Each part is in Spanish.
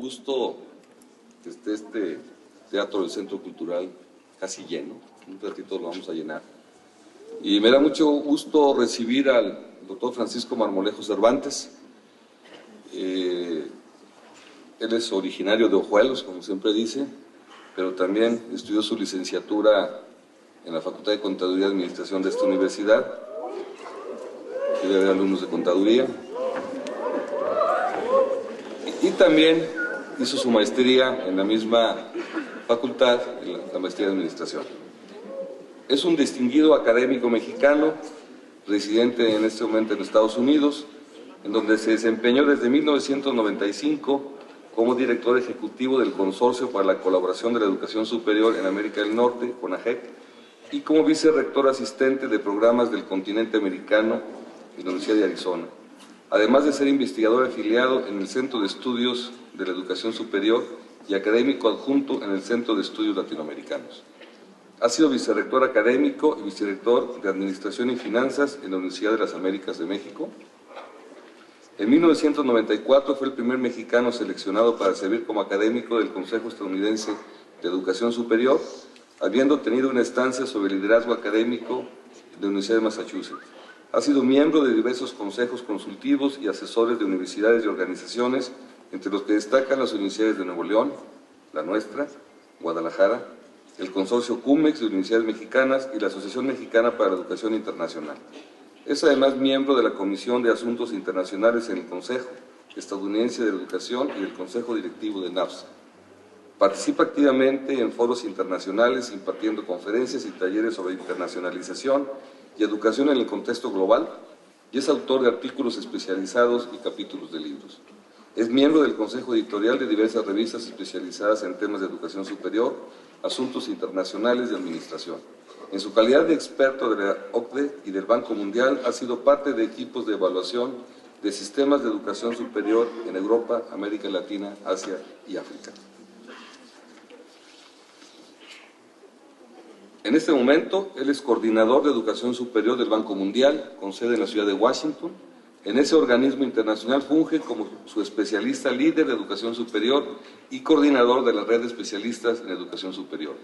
gusto que esté este teatro del Centro Cultural casi lleno. Un ratito lo vamos a llenar. Y me da mucho gusto recibir al doctor Francisco Marmolejo Cervantes. Él es originario de Ojuelos, como siempre dice, pero también estudió su licenciatura en la Facultad de Contaduría y Administración de esta universidad. Debe haber alumnos de Contaduría. Y también hizo su maestría en la misma facultad, en la maestría de Administración. Es un distinguido académico mexicano, residente en este momento en Estados Unidos, en donde se desempeñó desde 1995 como director ejecutivo del Consorcio para la Colaboración de la Educación Superior en América del Norte, CONAGEC, y como vicerrector asistente de programas del continente americano en la Universidad de Arizona, además de ser investigador afiliado en el Centro de Estudios de la Educación Superior y académico adjunto en el Centro de Estudios Latinoamericanos. Ha sido vicerrector académico y vicerrector de Administración y Finanzas en la Universidad de las Américas de México. En 1994 fue el primer mexicano seleccionado para servir como académico del Consejo Estadounidense de Educación Superior, habiendo tenido una estancia sobre liderazgo académico de la Universidad de Massachusetts. Ha sido miembro de diversos consejos consultivos y asesores de universidades y organizaciones, entre los que destacan las universidades de Nuevo León, la nuestra, Guadalajara, el Consorcio CUMEX de Universidades Mexicanas y la Asociación Mexicana para la Educación Internacional. Es además miembro de la Comisión de Asuntos Internacionales en el Consejo Estadounidense de Educación y del Consejo Directivo de NAFSA. Participa activamente en foros internacionales, impartiendo conferencias y talleres sobre internacionalización y educación en el contexto global, y es autor de artículos especializados y capítulos de libros. Es miembro del Consejo Editorial de diversas revistas especializadas en temas de educación superior, asuntos internacionales y administración. En su calidad de experto de la OCDE y del Banco Mundial, ha sido parte de equipos de evaluación de sistemas de educación superior en Europa, América Latina, Asia y África. En este momento, él es coordinador de educación superior del Banco Mundial, con sede en la ciudad de Washington. En ese organismo internacional funge como su especialista líder de educación superior y coordinador de la red de especialistas en educación superior.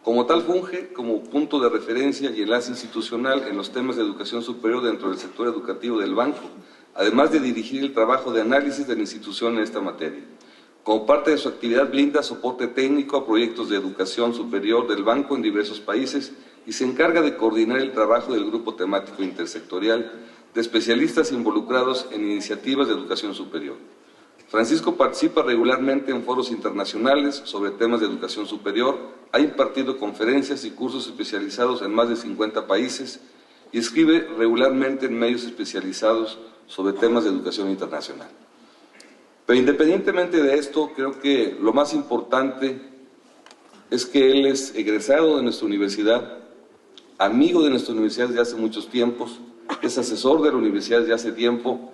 Como tal, funge como punto de referencia y enlace institucional en los temas de educación superior dentro del sector educativo del banco, además de dirigir el trabajo de análisis de la institución en esta materia. Como parte de su actividad brinda soporte técnico a proyectos de educación superior del banco en diversos países y se encarga de coordinar el trabajo del grupo temático intersectorial de especialistas involucrados en iniciativas de educación superior. Francisco participa regularmente en foros internacionales sobre temas de educación superior, ha impartido conferencias y cursos especializados en más de 50 países y escribe regularmente en medios especializados sobre temas de educación internacional. Pero independientemente de esto, creo que lo más importante es que él es egresado de nuestra universidad, amigo de nuestra universidad desde hace muchos tiempos, es asesor de la universidad desde hace tiempo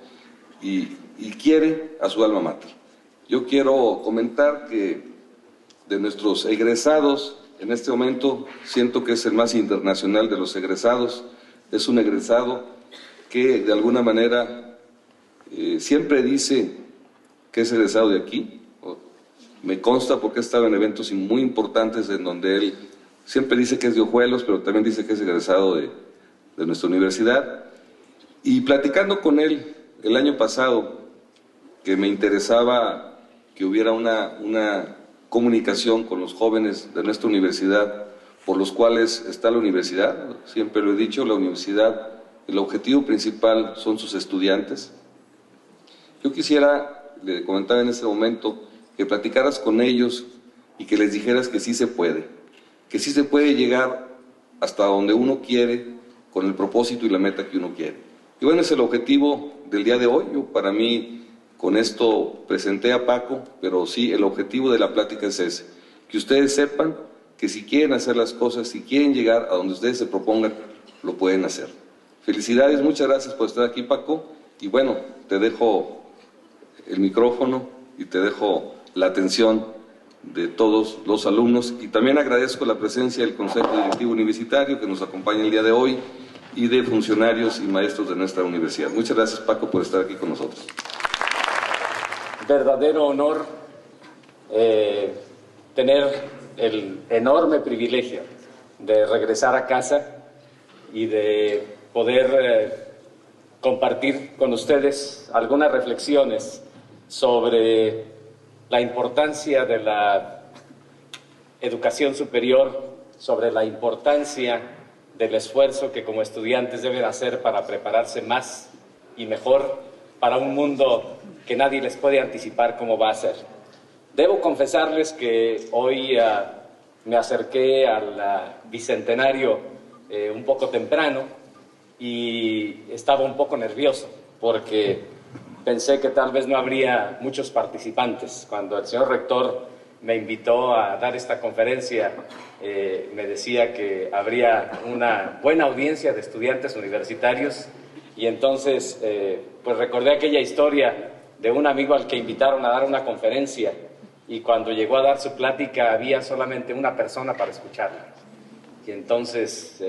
y quiere a su alma mater. Yo quiero comentar que de nuestros egresados, en este momento siento que es el más internacional de los egresados, es un egresado que de alguna manera siempre dice que es egresado de aquí. Me consta porque he estado en eventos muy importantes en donde él siempre dice que es de Ojuelos, pero también dice que es egresado de nuestra universidad. Y platicando con él el año pasado, que me interesaba que hubiera una comunicación con los jóvenes de nuestra universidad, por los cuales está la universidad, siempre lo he dicho, la universidad, el objetivo principal son sus estudiantes. Yo quisiera, le comentaba en este momento, que platicaras con ellos y que les dijeras que sí se puede llegar hasta donde uno quiere con el propósito y la meta que uno quiere. Y bueno, es el objetivo del día de hoy. Yo, para mí, con esto presenté a Paco, pero sí, el objetivo de la plática es ese, que ustedes sepan que si quieren hacer las cosas, si quieren llegar a donde ustedes se propongan, lo pueden hacer. Felicidades, muchas gracias por estar aquí, Paco, y bueno, te dejo el micrófono y te dejo la atención de todos los alumnos, y también agradezco la presencia del Consejo Directivo Universitario que nos acompaña el día de hoy y de funcionarios y maestros de nuestra universidad. Muchas gracias, Paco, por estar aquí con nosotros. Verdadero honor tener el enorme privilegio de regresar a casa y de poder compartir con ustedes algunas reflexiones sobre la importancia de la educación superior, sobre la importancia del esfuerzo que como estudiantes deben hacer para prepararse más y mejor para un mundo que nadie les puede anticipar cómo va a ser. Debo confesarles que hoy me acerqué al bicentenario un poco temprano y estaba un poco nervioso porque pensé que tal vez no habría muchos participantes. Cuando el señor rector me invitó a dar esta conferencia, me decía que habría una buena audiencia de estudiantes universitarios y entonces pues recordé aquella historia de un amigo al que invitaron a dar una conferencia y cuando llegó a dar su plática había solamente una persona para escucharla. Y entonces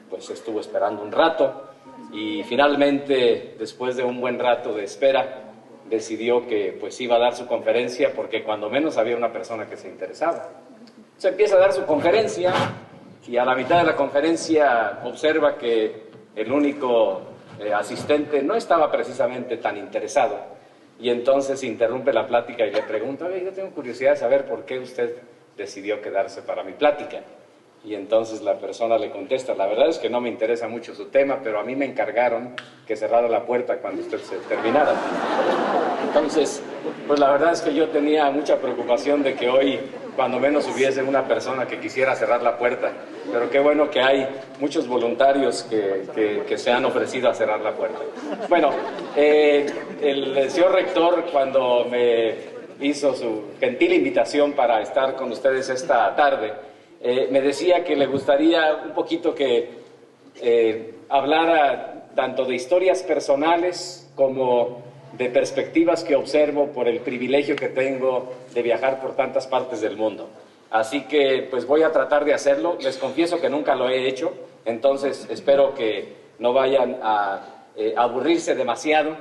pues estuvo esperando un rato y finalmente, después de un buen rato de espera, decidió que pues iba a dar su conferencia porque cuando menos había una persona que se interesaba. Se empieza a dar su conferencia y a la mitad de la conferencia observa que el único asistente no estaba precisamente tan interesado y entonces interrumpe la plática y le pregunta: oye, yo tengo curiosidad de saber por qué usted decidió quedarse para mi plática. Y entonces la persona le contesta: la verdad es que no me interesa mucho su tema, pero a mí me encargaron que cerrara la puerta cuando usted se terminara. Entonces, pues la verdad es que yo tenía mucha preocupación de que hoy, cuando menos, hubiese una persona que quisiera cerrar la puerta. Pero qué bueno que hay muchos voluntarios que se han ofrecido a cerrar la puerta. Bueno, el señor rector, cuando me hizo su gentil invitación para estar con ustedes esta tarde, me decía que le gustaría un poquito que hablara tanto de historias personales como de perspectivas que observo por el privilegio que tengo de viajar por tantas partes del mundo. Así que pues voy a tratar de hacerlo. Les confieso que nunca lo he hecho, entonces espero que no vayan a aburrirse demasiado.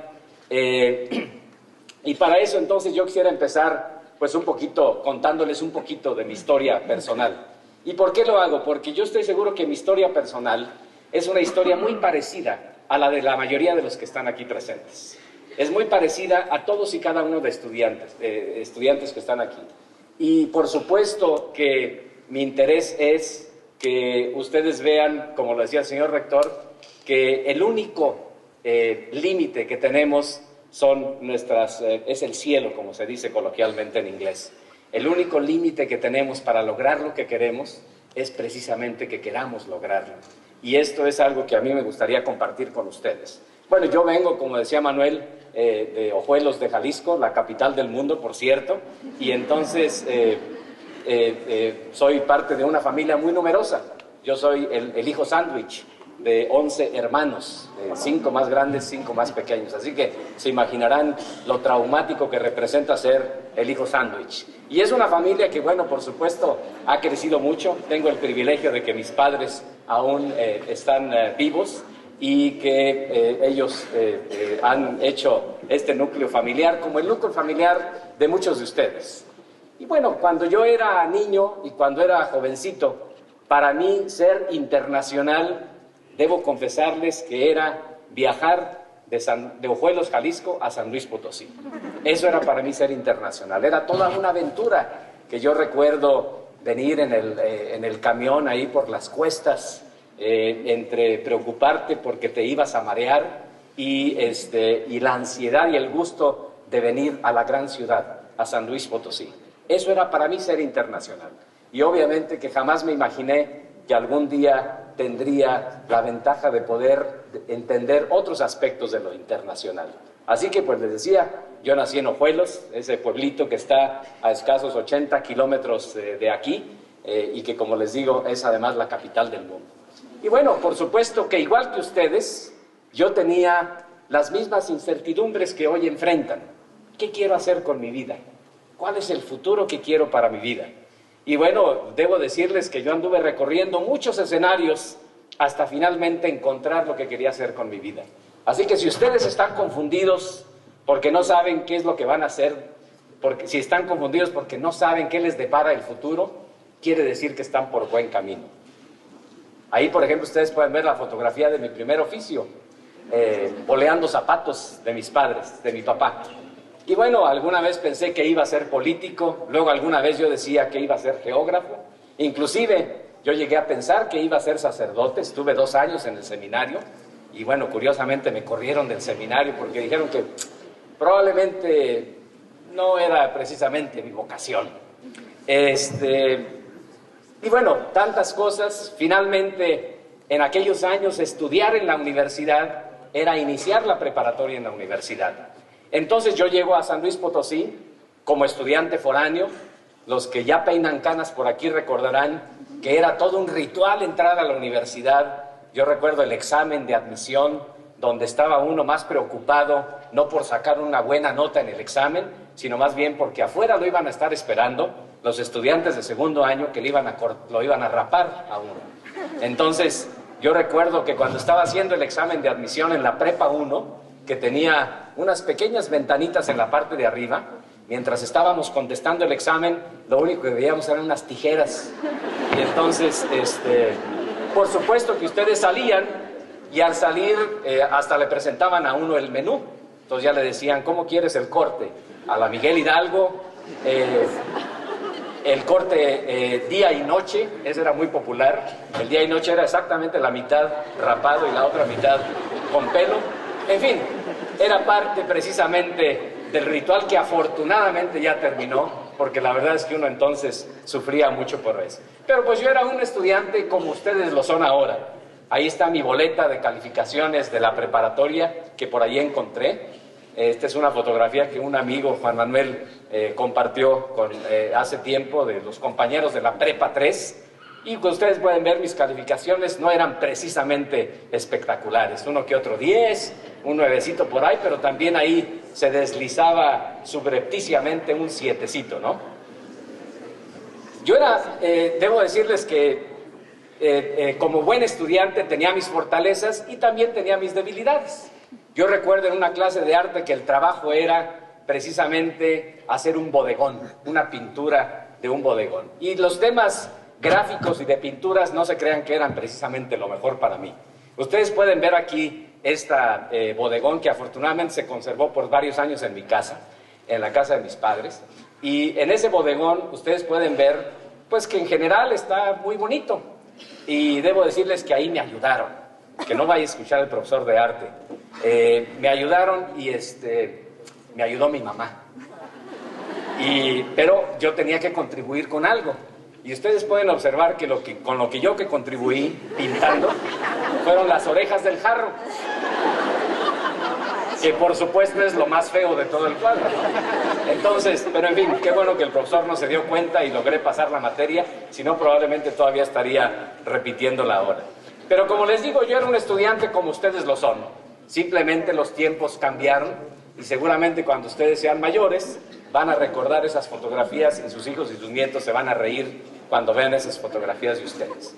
Y para eso entonces yo quisiera empezar pues un poquito contándoles un poquito de mi historia personal. ¿Y por qué lo hago? Porque yo estoy seguro que mi historia personal es una historia muy parecida a la de la mayoría de los que están aquí presentes. Es muy parecida a todos y cada uno de estudiantes que están aquí. Y por supuesto que mi interés es que ustedes vean, como lo decía el señor rector, que el único límite que tenemos es el cielo, como se dice coloquialmente en inglés. El único límite que tenemos para lograr lo que queremos es precisamente que queramos lograrlo. Y esto es algo que a mí me gustaría compartir con ustedes. Bueno, yo vengo, como decía Manuel, de Ojuelos de Jalisco, la capital del mundo, por cierto, y entonces soy parte de una familia muy numerosa. Yo soy el hijo sándwich de 11 hermanos, 5 más grandes, 5 más pequeños. Así que se imaginarán lo traumático que representa ser el hijo sándwich. Y es una familia que, bueno, por supuesto, ha crecido mucho. Tengo el privilegio de que mis padres aún están vivos y que ellos han hecho este núcleo familiar como el núcleo familiar de muchos de ustedes. Y bueno, cuando yo era niño y cuando era jovencito, para mí ser internacional, debo confesarles que era viajar de Ojuelos, Jalisco, a San Luis Potosí. Eso era para mí ser internacional. Era toda una aventura que yo recuerdo venir en el camión ahí por las cuestas, entre preocuparte porque te ibas a marear y la ansiedad y el gusto de venir a la gran ciudad, a San Luis Potosí. Eso era para mí ser internacional. Y obviamente que jamás me imaginé que algún día tendría la ventaja de poder entender otros aspectos de lo internacional. Así que, pues les decía, yo nací en Ojuelos, ese pueblito que está a escasos 80 kilómetros de aquí, y que, como les digo, es además la capital del mundo. Y bueno, por supuesto que igual que ustedes, yo tenía las mismas incertidumbres que hoy enfrentan. ¿Qué quiero hacer con mi vida? ¿Cuál es el futuro que quiero para mi vida? Y bueno, debo decirles que yo anduve recorriendo muchos escenarios hasta finalmente encontrar lo que quería hacer con mi vida. Así que si ustedes están confundidos porque no saben qué es lo que van a hacer, porque si están confundidos porque no saben qué les depara el futuro, quiere decir que están por buen camino. Ahí, por ejemplo, ustedes pueden ver la fotografía de mi primer oficio, boleando zapatos de mis padres, de mi papá. Y bueno, alguna vez pensé que iba a ser político, luego alguna vez yo decía que iba a ser geógrafo, inclusive yo llegué a pensar que iba a ser sacerdote, estuve 2 años en el seminario, y bueno, curiosamente me corrieron del seminario porque dijeron que probablemente no era precisamente mi vocación. Y bueno, tantas cosas. Finalmente, en aquellos años, estudiar en la universidad era iniciar la preparatoria en la universidad. Entonces yo llego a San Luis Potosí como estudiante foráneo. Los que ya peinan canas por aquí recordarán que era todo un ritual entrar a la universidad. Yo recuerdo el examen de admisión, donde estaba uno más preocupado, no por sacar una buena nota en el examen, sino más bien porque afuera lo iban a estar esperando los estudiantes de segundo año que lo iban a rapar a uno. Entonces, yo recuerdo que cuando estaba haciendo el examen de admisión en la Prepa 1, que tenía unas pequeñas ventanitas en la parte de arriba, mientras estábamos contestando el examen, lo único que veíamos eran unas tijeras. Y entonces, por supuesto que ustedes salían, y al salir hasta le presentaban a uno el menú. Entonces ya le decían, ¿cómo quieres el corte? A la Miguel Hidalgo, el corte día y noche, ese era muy popular. El día y noche era exactamente la mitad rapado y la otra mitad con pelo. En fin, era parte precisamente del ritual que afortunadamente ya terminó, porque la verdad es que uno entonces sufría mucho por eso. Pero pues yo era un estudiante como ustedes lo son ahora. Ahí está mi boleta de calificaciones de la preparatoria que por ahí encontré. Esta es una fotografía que un amigo, Juan Manuel, compartió hace tiempo de los compañeros de la Prepa 3. Y como ustedes pueden ver, mis calificaciones no eran precisamente espectaculares. Uno que otro 10, un 9cito por ahí, pero también ahí se deslizaba subrepticiamente un 7cito, ¿no? Yo debo decirles que como buen estudiante tenía mis fortalezas y también tenía mis debilidades. Yo recuerdo en una clase de arte que el trabajo era precisamente hacer un bodegón, una pintura de un bodegón. Y los temas gráficos y de pinturas no se crean que eran precisamente lo mejor para mí. Ustedes pueden ver aquí esta bodegón que afortunadamente se conservó por varios años en mi casa, en la casa de mis padres. Y en ese bodegón ustedes pueden ver pues que en general está muy bonito. Y debo decirles que ahí me ayudaron, que no vaya a escuchar el profesor de arte. Me ayudaron y me ayudó mi mamá. Pero yo tenía que contribuir con algo. Y ustedes pueden observar que con lo que yo contribuí pintando fueron las orejas del jarro, que por supuesto es lo más feo de todo el cuadro, ¿no? Entonces, pero en fin, qué bueno que el profesor no se dio cuenta y logré pasar la materia, si no probablemente todavía estaría repitiéndola ahora. Pero como les digo, yo era un estudiante como ustedes lo son. Simplemente los tiempos cambiaron y seguramente cuando ustedes sean mayores van a recordar esas fotografías y sus hijos y sus nietos se van a reír cuando vean esas fotografías de ustedes.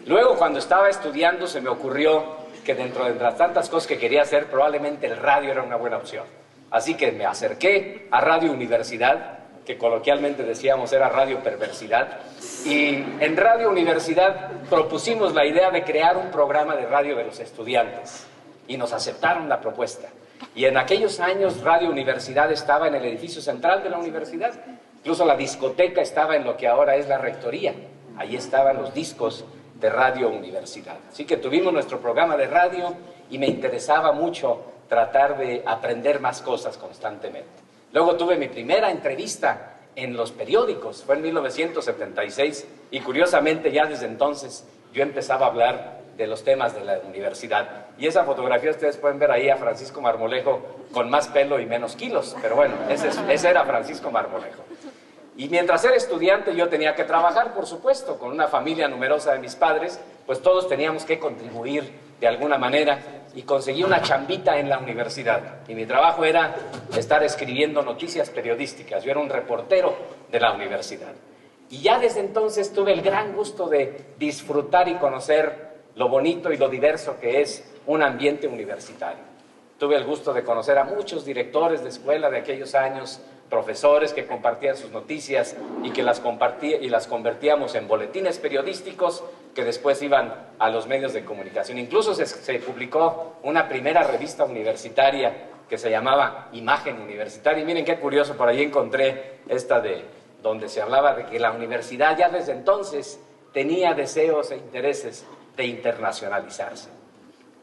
Luego, cuando estaba estudiando, se me ocurrió que dentro de las tantas cosas que quería hacer, probablemente el radio era una buena opción. Así que me acerqué a Radio Universidad, que coloquialmente decíamos era Radio Perversidad, y en Radio Universidad propusimos la idea de crear un programa de radio de los estudiantes, y nos aceptaron la propuesta. Y en aquellos años Radio Universidad estaba en el edificio central de la universidad, incluso la discoteca estaba en lo que ahora es la rectoría, ahí estaban los discos de Radio Universidad. Así que tuvimos nuestro programa de radio y me interesaba mucho tratar de aprender más cosas constantemente. Luego tuve mi primera entrevista en los periódicos, fue en 1976 y curiosamente ya desde entonces yo empezaba a hablar de los temas de la universidad. Y esa fotografía ustedes pueden ver ahí a Francisco Marmolejo con más pelo y menos kilos, pero bueno, ese era Francisco Marmolejo. Y mientras era estudiante yo tenía que trabajar, por supuesto, con una familia numerosa de mis padres, pues todos teníamos que contribuir de alguna manera y conseguí una chambita en la universidad. Y mi trabajo era estar escribiendo noticias periodísticas, yo era un reportero de la universidad. Y ya desde entonces tuve el gran gusto de disfrutar y conocer lo bonito y lo diverso que es un ambiente universitario. tuve el gusto de conocer a muchos directores de escuela de aquellos años, profesores que compartían sus noticias y que las convertíamos en boletines periodísticos que después iban a los medios de comunicación. Incluso se publicó una primera revista universitaria que se llamaba Imagen Universitaria. Y miren qué curioso, por ahí encontré esta donde se hablaba de que la universidad ya desde entonces tenía deseos e intereses de internacionalizarse.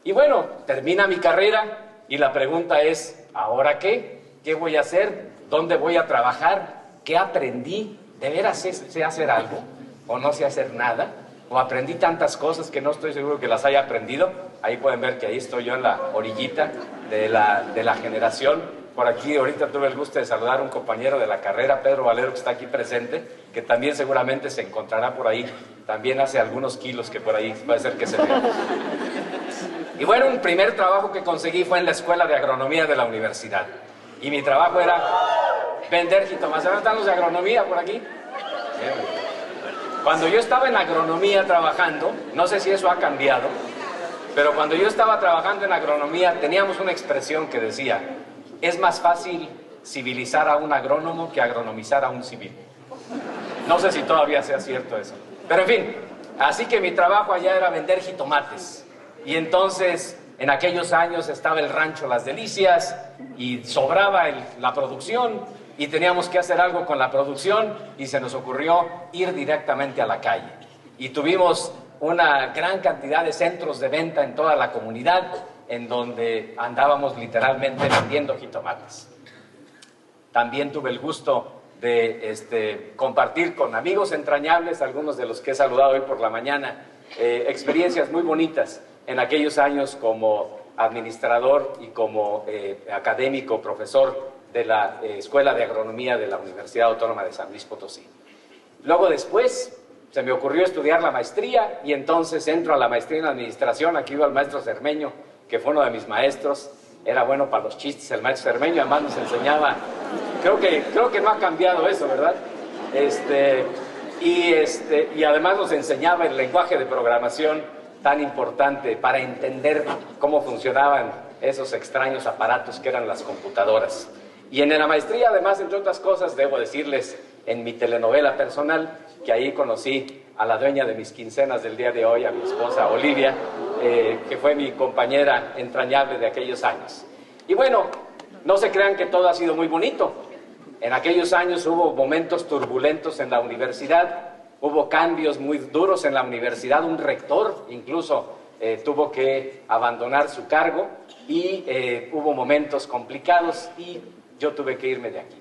Y bueno, termina mi carrera y la pregunta es, ¿ahora qué? ¿Qué voy a hacer? ¿Dónde voy a trabajar? ¿Qué aprendí? ¿De veras sé hacer algo? ¿O no sé hacer nada? ¿O aprendí tantas cosas que no estoy seguro que las haya aprendido? Ahí pueden ver que ahí estoy yo en la orillita de la generación. Por aquí ahorita tuve el gusto de saludar a un compañero de la carrera, Pedro Valero, que está aquí presente, que también seguramente se encontrará por ahí. También hace algunos kilos que por ahí puede ser que se vea. Y bueno, un primer trabajo que conseguí fue en la Escuela de Agronomía de la universidad. Y mi trabajo era vender jitomates. ¿Dónde están los de agronomía por aquí? Cuando yo estaba en agronomía trabajando, no sé si eso ha cambiado, pero cuando yo estaba trabajando en agronomía teníamos una expresión que decía: es más fácil civilizar a un agrónomo que agronomizar a un civil. No sé si todavía sea cierto eso. Pero en fin, así que mi trabajo allá era vender jitomates. Y entonces, en aquellos años estaba el rancho Las Delicias y sobraba la producción y teníamos que hacer algo con la producción y se nos ocurrió ir directamente a la calle. Y tuvimos una gran cantidad de centros de venta en toda la comunidad en donde andábamos literalmente vendiendo jitomates. También tuve el gusto de compartir con amigos entrañables, algunos de los que he saludado hoy por la mañana, experiencias muy bonitas en aquellos años como administrador y como académico, profesor de la Escuela de Agronomía de la Universidad Autónoma de San Luis Potosí. Luego después se me ocurrió estudiar la maestría y entonces entro a la maestría en administración. Aquí iba el maestro Cermeño, que fue uno de mis maestros. Era bueno para los chistes el maestro Cermeño, además nos enseñaba, creo que no ha cambiado eso, ¿verdad? Y además nos enseñaba el lenguaje de programación tan importante para entender cómo funcionaban esos extraños aparatos que eran las computadoras. Y en la maestría, además, entre otras cosas, debo decirles, en mi telenovela personal, que ahí conocí a la dueña de mis quincenas del día de hoy, a mi esposa Olivia, que fue mi compañera entrañable de aquellos años. Y bueno, no se crean que todo ha sido muy bonito. En aquellos años hubo momentos turbulentos en la universidad, hubo cambios muy duros en la universidad, un rector incluso tuvo que abandonar su cargo y hubo momentos complicados y yo tuve que irme de aquí,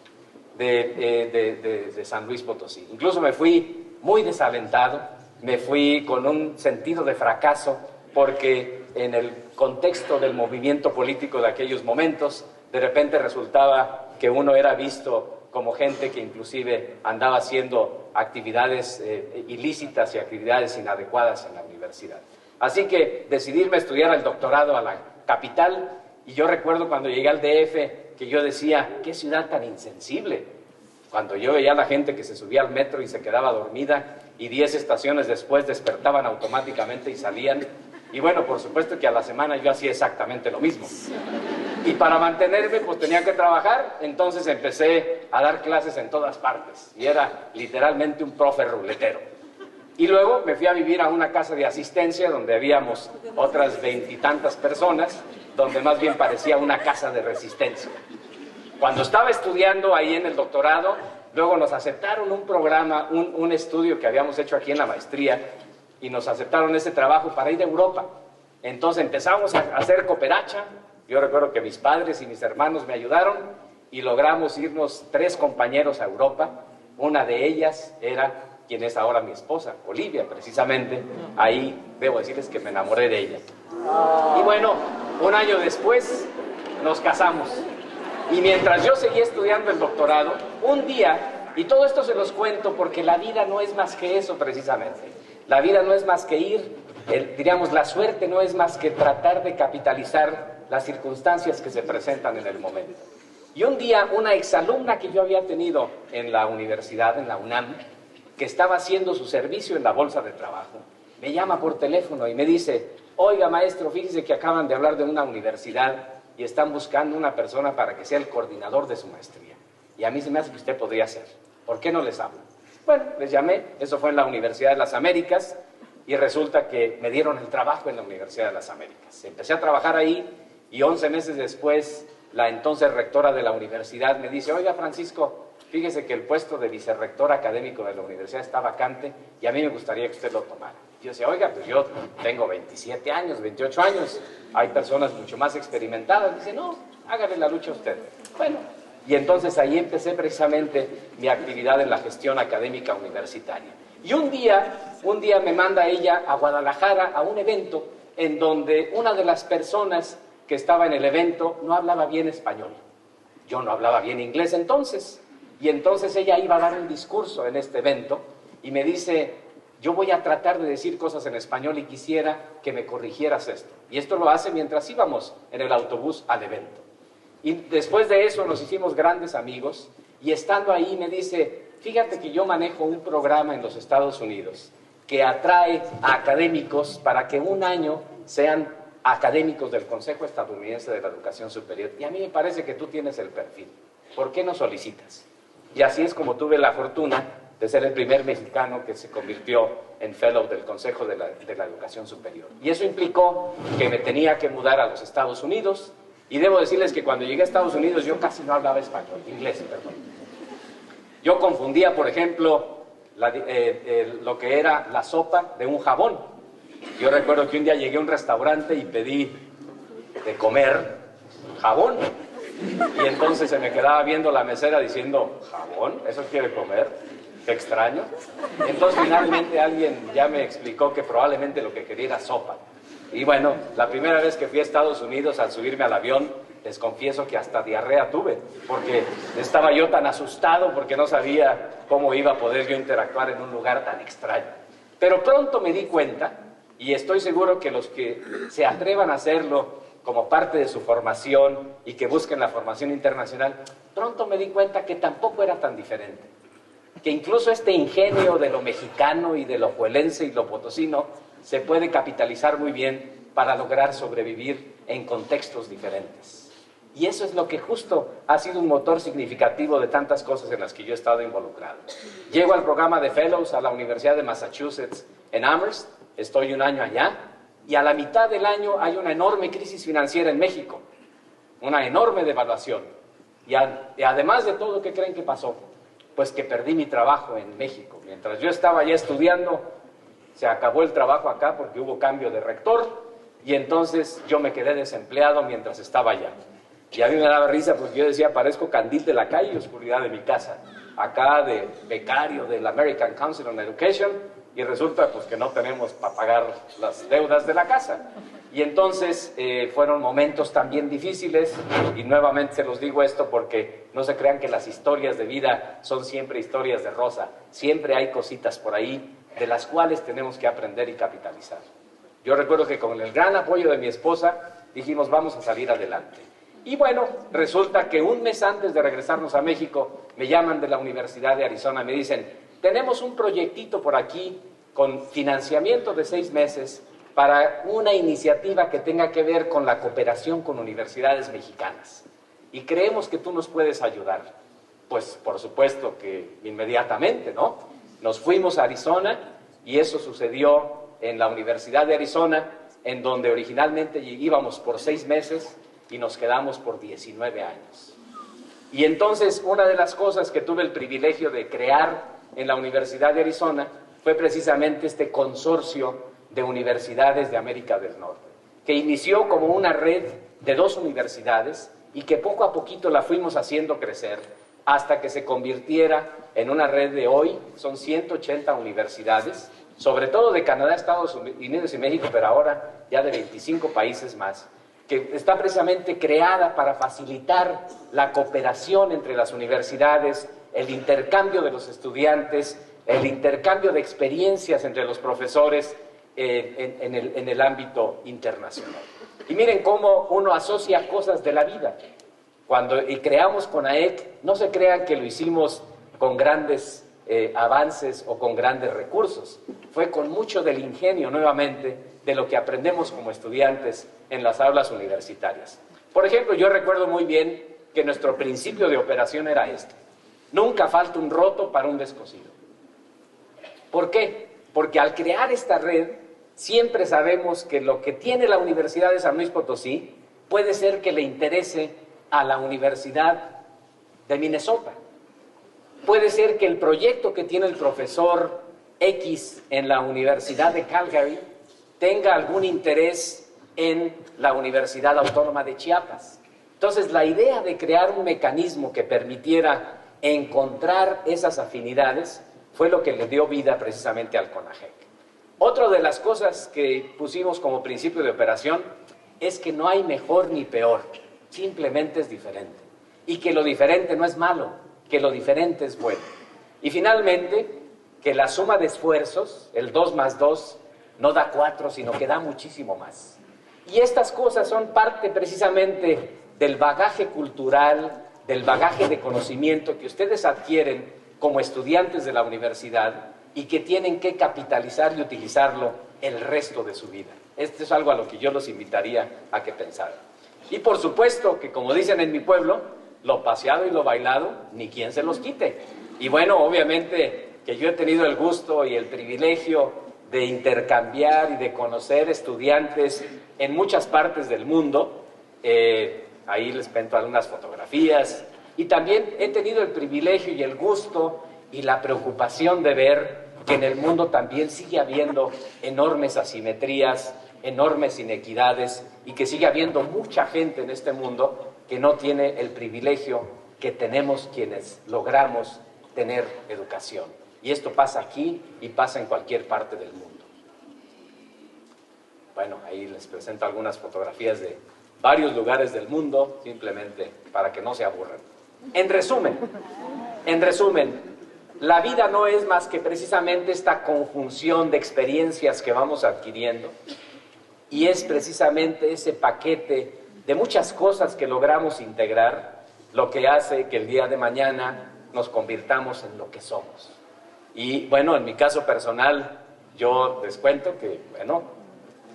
de San Luis Potosí. Incluso me fui muy desalentado, me fui con un sentido de fracaso porque en el contexto del movimiento político de aquellos momentos, de repente resultaba que uno era visto como gente que inclusive andaba haciendo actividades ilícitas y actividades inadecuadas en la universidad. Así que decidirme a estudiar el doctorado a la capital, y yo recuerdo cuando llegué al DF que yo decía, qué ciudad tan insensible. Cuando yo veía a la gente que se subía al metro y se quedaba dormida y 10 estaciones después despertaban automáticamente y salían. Y bueno, por supuesto que a la semana yo hacía exactamente lo mismo. Y para mantenerme pues tenía que trabajar, entonces empecé a dar clases en todas partes y era literalmente un profe ruletero. Y luego me fui a vivir a una casa de asistencia donde habíamos otras 20 y tantas personas, donde más bien parecía una casa de resistencia. Cuando estaba estudiando ahí en el doctorado, luego nos aceptaron un programa, un estudio que habíamos hecho aquí en la maestría, y nos aceptaron ese trabajo para ir a Europa. Entonces empezamos a hacer cooperacha. Yo recuerdo que mis padres y mis hermanos me ayudaron y logramos irnos 3 compañeros a Europa. Una de ellas era quien es ahora mi esposa, Olivia, precisamente. Ahí debo decirles que me enamoré de ella. Y bueno, un año después nos casamos. Y mientras yo seguía estudiando el doctorado, un día, y todo esto se los cuento porque la vida no es más que eso precisamente. La vida no es más que ir, diríamos, la suerte no es más que tratar de capitalizar las circunstancias que se presentan en el momento. Y un día, una exalumna que yo había tenido en la universidad, en la UNAM, que estaba haciendo su servicio en la bolsa de trabajo, me llama por teléfono y me dice, oiga maestro, fíjese que acaban de hablar de una universidad y están buscando una persona para que sea el coordinador de su maestría. Y a mí se me hace que usted podría ser. ¿Por qué no les hablo? Bueno, les llamé, eso fue en la Universidad de las Américas, y resulta que me dieron el trabajo en la Universidad de las Américas. Empecé a trabajar ahí y 11 meses después, la entonces rectora de la universidad me dice: oiga, Francisco, fíjese que el puesto de vicerrector académico de la universidad está vacante y a mí me gustaría que usted lo tomara. Yo decía: oiga, pues yo tengo 27 años, 28 años, hay personas mucho más experimentadas. Dice: no, hágale la lucha a usted. Bueno, y entonces ahí empecé precisamente mi actividad en la gestión académica universitaria. Y un día me manda ella a Guadalajara a un evento en donde una de las personas que estaba en el evento no hablaba bien español. Yo no hablaba bien inglés entonces. Y entonces ella iba a dar un discurso en este evento y me dice: yo voy a tratar de decir cosas en español y quisiera que me corrigieras esto. Y esto lo hace mientras íbamos en el autobús al evento. Y después de eso nos hicimos grandes amigos y estando ahí me dice: fíjate que yo manejo un programa en los Estados Unidos que atrae a académicos para que un año sean académicos del Consejo Estadounidense de la Educación Superior. Y a mí me parece que tú tienes el perfil. ¿Por qué no solicitas? Y así es como tuve la fortuna de ser el primer mexicano que se convirtió en Fellow del Consejo de la Educación Superior. Y eso implicó que me tenía que mudar a los Estados Unidos. Y debo decirles que cuando llegué a Estados Unidos yo casi no hablaba español, inglés, perdón. Yo confundía, por ejemplo, lo que era la sopa de un jabón. Yo recuerdo que un día llegué a un restaurante y pedí de comer jabón. Y entonces se me quedaba viendo la mesera diciendo: ¿jabón? ¿Eso quiere comer? Qué extraño. Entonces finalmente alguien ya me explicó que probablemente lo que quería era sopa. Y bueno, la primera vez que fui a Estados Unidos, al subirme al avión, les confieso que hasta diarrea tuve, porque estaba yo tan asustado porque no sabía cómo iba a poder yo interactuar en un lugar tan extraño. Pero pronto me di cuenta, y estoy seguro que los que se atrevan a hacerlo como parte de su formación y que busquen la formación internacional, pronto me di cuenta que tampoco era tan diferente. Que incluso este ingenio de lo mexicano y de lo ojuelense y lo potosino se puede capitalizar muy bien para lograr sobrevivir en contextos diferentes. Y eso es lo que justo ha sido un motor significativo de tantas cosas en las que yo he estado involucrado. Llego al programa de Fellows a la Universidad de Massachusetts en Amherst, estoy un año allá, y a la mitad del año hay una enorme crisis financiera en México, una enorme devaluación. Y además de todo, ¿qué creen que pasó? Pues que perdí mi trabajo en México. Mientras yo estaba allá estudiando, se acabó el trabajo acá porque hubo cambio de rector, y entonces yo me quedé desempleado mientras estaba allá. Y a mí me daba risa, pues yo decía: parezco candil de la calle y oscuridad de mi casa. Acá de becario del American Council on Education, y resulta pues que no tenemos para pagar las deudas de la casa. Y entonces fueron momentos también difíciles, y nuevamente se los digo esto porque no se crean que las historias de vida son siempre historias de rosa. Siempre hay cositas por ahí de las cuales tenemos que aprender y capitalizar. Yo recuerdo que con el gran apoyo de mi esposa dijimos: vamos a salir adelante. Y bueno, resulta que un mes antes de regresarnos a México, me llaman de la Universidad de Arizona, me dicen: tenemos un proyectito por aquí con financiamiento de 6 meses para una iniciativa que tenga que ver con la cooperación con universidades mexicanas. Y creemos que tú nos puedes ayudar. Pues por supuesto que inmediatamente, ¿no? Nos fuimos a Arizona y eso sucedió en la Universidad de Arizona, en donde originalmente íbamos por 6 meses y nos quedamos por 19 años. Y entonces una de las cosas que tuve el privilegio de crear en la Universidad de Arizona fue precisamente este consorcio de universidades de América del Norte, que inició como una red de 2 universidades y que poco a poquito la fuimos haciendo crecer hasta que se convirtiera en una red de hoy, son 180 universidades, sobre todo de Canadá, Estados Unidos y México, pero ahora ya de 25 países más, que está precisamente creada para facilitar la cooperación entre las universidades, el intercambio de los estudiantes, el intercambio de experiencias entre los profesores en el ámbito internacional. Y miren cómo uno asocia cosas de la vida. Cuando creamos CONAEC, no se crean que lo hicimos con grandes avances o con grandes recursos. Fue con mucho del ingenio, nuevamente, de lo que aprendemos como estudiantes en las aulas universitarias. Por ejemplo, yo recuerdo muy bien que nuestro principio de operación era este: nunca falta un roto para un descosido. ¿Por qué? Porque al crear esta red, siempre sabemos que lo que tiene la Universidad de San Luis Potosí puede ser que le interese a la Universidad de Minnesota. Puede ser que el proyecto que tiene el profesor X en la Universidad de Calgary tenga algún interés en la Universidad Autónoma de Chiapas. Entonces, la idea de crear un mecanismo que permitiera encontrar esas afinidades fue lo que le dio vida precisamente al CONAGEC. Otra de las cosas que pusimos como principio de operación es que no hay mejor ni peor, simplemente es diferente. Y que lo diferente no es malo, que lo diferente es bueno. Y finalmente, que la suma de esfuerzos, el 2 más 2, no da 4, sino que da muchísimo más. Y estas cosas son parte precisamente del bagaje cultural, del bagaje de conocimiento que ustedes adquieren como estudiantes de la universidad y que tienen que capitalizar y utilizarlo el resto de su vida. Esto es algo a lo que yo los invitaría a que pensaran. Y por supuesto que, como dicen en mi pueblo, lo paseado y lo bailado, ni quien se los quite. Y bueno, obviamente que yo he tenido el gusto y el privilegio de intercambiar y de conocer estudiantes en muchas partes del mundo. Ahí les cuento algunas fotografías. Y también he tenido el privilegio y el gusto y la preocupación de ver que en el mundo también sigue habiendo enormes asimetrías, enormes inequidades, y que sigue habiendo mucha gente en este mundo que no tiene el privilegio que tenemos quienes logramos tener educación. Y esto pasa aquí y pasa en cualquier parte del mundo. Bueno, ahí les presento algunas fotografías de varios lugares del mundo, simplemente para que no se aburran. En resumen, la vida no es más que precisamente esta conjunción de experiencias que vamos adquiriendo, y es precisamente ese paquete de muchas cosas que logramos integrar lo que hace que el día de mañana nos convirtamos en lo que somos. Y bueno, en mi caso personal, yo les cuento que, bueno,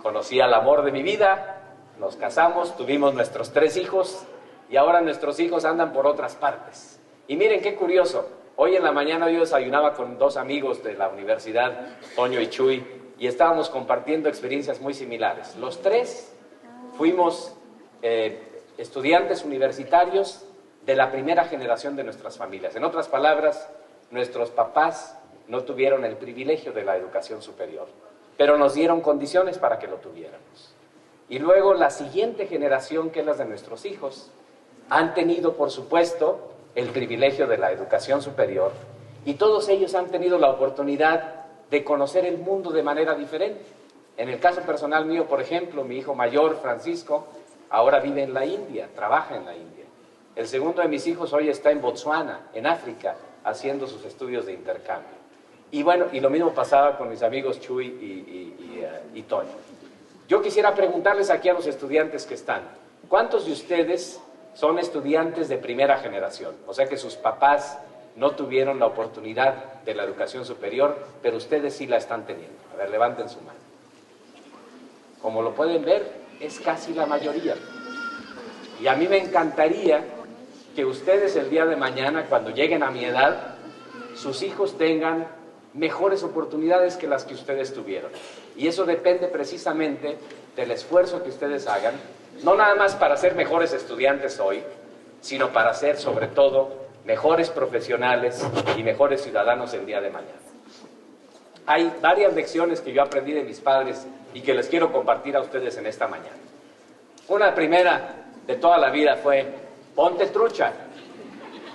conocí al amor de mi vida, nos casamos, tuvimos nuestros 3 hijos, y ahora nuestros hijos andan por otras partes. Y miren qué curioso, hoy en la mañana yo desayunaba con 2 amigos de la universidad, Toño y Chuy, y estábamos compartiendo experiencias muy similares. Los 3 fuimos estudiantes universitarios de la primera generación de nuestras familias. En otras palabras, nuestros papás no tuvieron el privilegio de la educación superior, pero nos dieron condiciones para que lo tuviéramos. Y luego la siguiente generación, que es la de nuestros hijos, han tenido, por supuesto, el privilegio de la educación superior, y todos ellos han tenido la oportunidad de conocer el mundo de manera diferente. En el caso personal mío, por ejemplo, mi hijo mayor, Francisco, ahora vive en la India, trabaja en la India. El segundo de mis hijos hoy está en Botsuana, en África, haciendo sus estudios de intercambio. Y bueno, y lo mismo pasaba con mis amigos Chuy y Toño. Yo quisiera preguntarles aquí a los estudiantes que están, ¿cuántos de ustedes son estudiantes de primera generación? O sea que sus papás no tuvieron la oportunidad de la educación superior, pero ustedes sí la están teniendo. A ver, levanten su mano. Como lo pueden ver, es casi la mayoría. Y a mí me encantaría que ustedes el día de mañana, cuando lleguen a mi edad, sus hijos tengan mejores oportunidades que las que ustedes tuvieron. Y eso depende precisamente del esfuerzo que ustedes hagan, no nada más para ser mejores estudiantes hoy, sino para ser, sobre todo, mejores profesionales y mejores ciudadanos el día de mañana. Hay varias lecciones que yo aprendí de mis padres y que les quiero compartir a ustedes en esta mañana. Una primera de toda la vida fue: ponte trucha,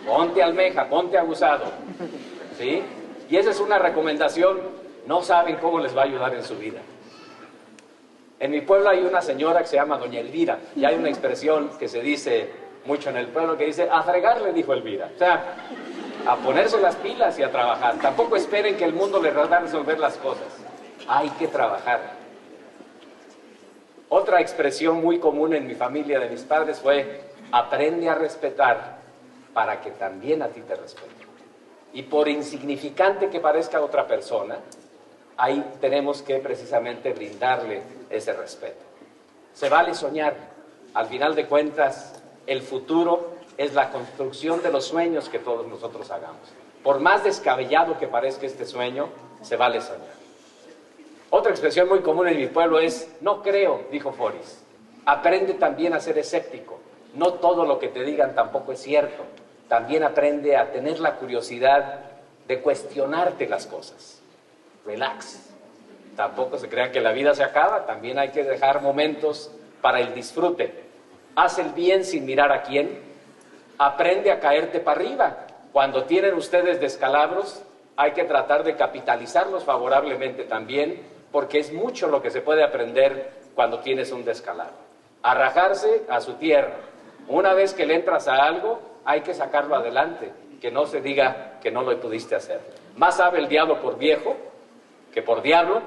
ponte almeja, ponte abusado, ¿sí? Y esa es una recomendación, no saben cómo les va a ayudar en su vida. En mi pueblo hay una señora que se llama Doña Elvira, y hay una expresión que se dice mucho en el pueblo que dice: a fregarle, dijo Elvira. O sea, a ponerse las pilas y a trabajar. Tampoco esperen que el mundo les va a resolver las cosas. Hay que trabajar. Otra expresión muy común en mi familia de mis padres fue: aprende a respetar para que también a ti te respeten. Y por insignificante que parezca otra persona, ahí tenemos que precisamente brindarle ese respeto. Se vale soñar. Al final de cuentas, el futuro es la construcción de los sueños que todos nosotros hagamos. Por más descabellado que parezca este sueño, se vale soñar. Otra expresión muy común en mi pueblo es, no creo, dijo Foris. Aprende también a ser escéptico. No todo lo que te digan tampoco es cierto. También aprende a tener la curiosidad de cuestionarte las cosas. Relax. Tampoco se crean que la vida se acaba, también hay que dejar momentos para el disfrute. Haz el bien sin mirar a quién. Aprende a caerte para arriba. Cuando tienen ustedes descalabros, hay que tratar de capitalizarlos favorablemente también, porque es mucho lo que se puede aprender cuando tienes un descalabro. A rajarse a su tierra. Una vez que le entras a algo, hay que sacarlo adelante, que no se diga que no lo pudiste hacer. Más sabe el diablo por viejo que por diablo.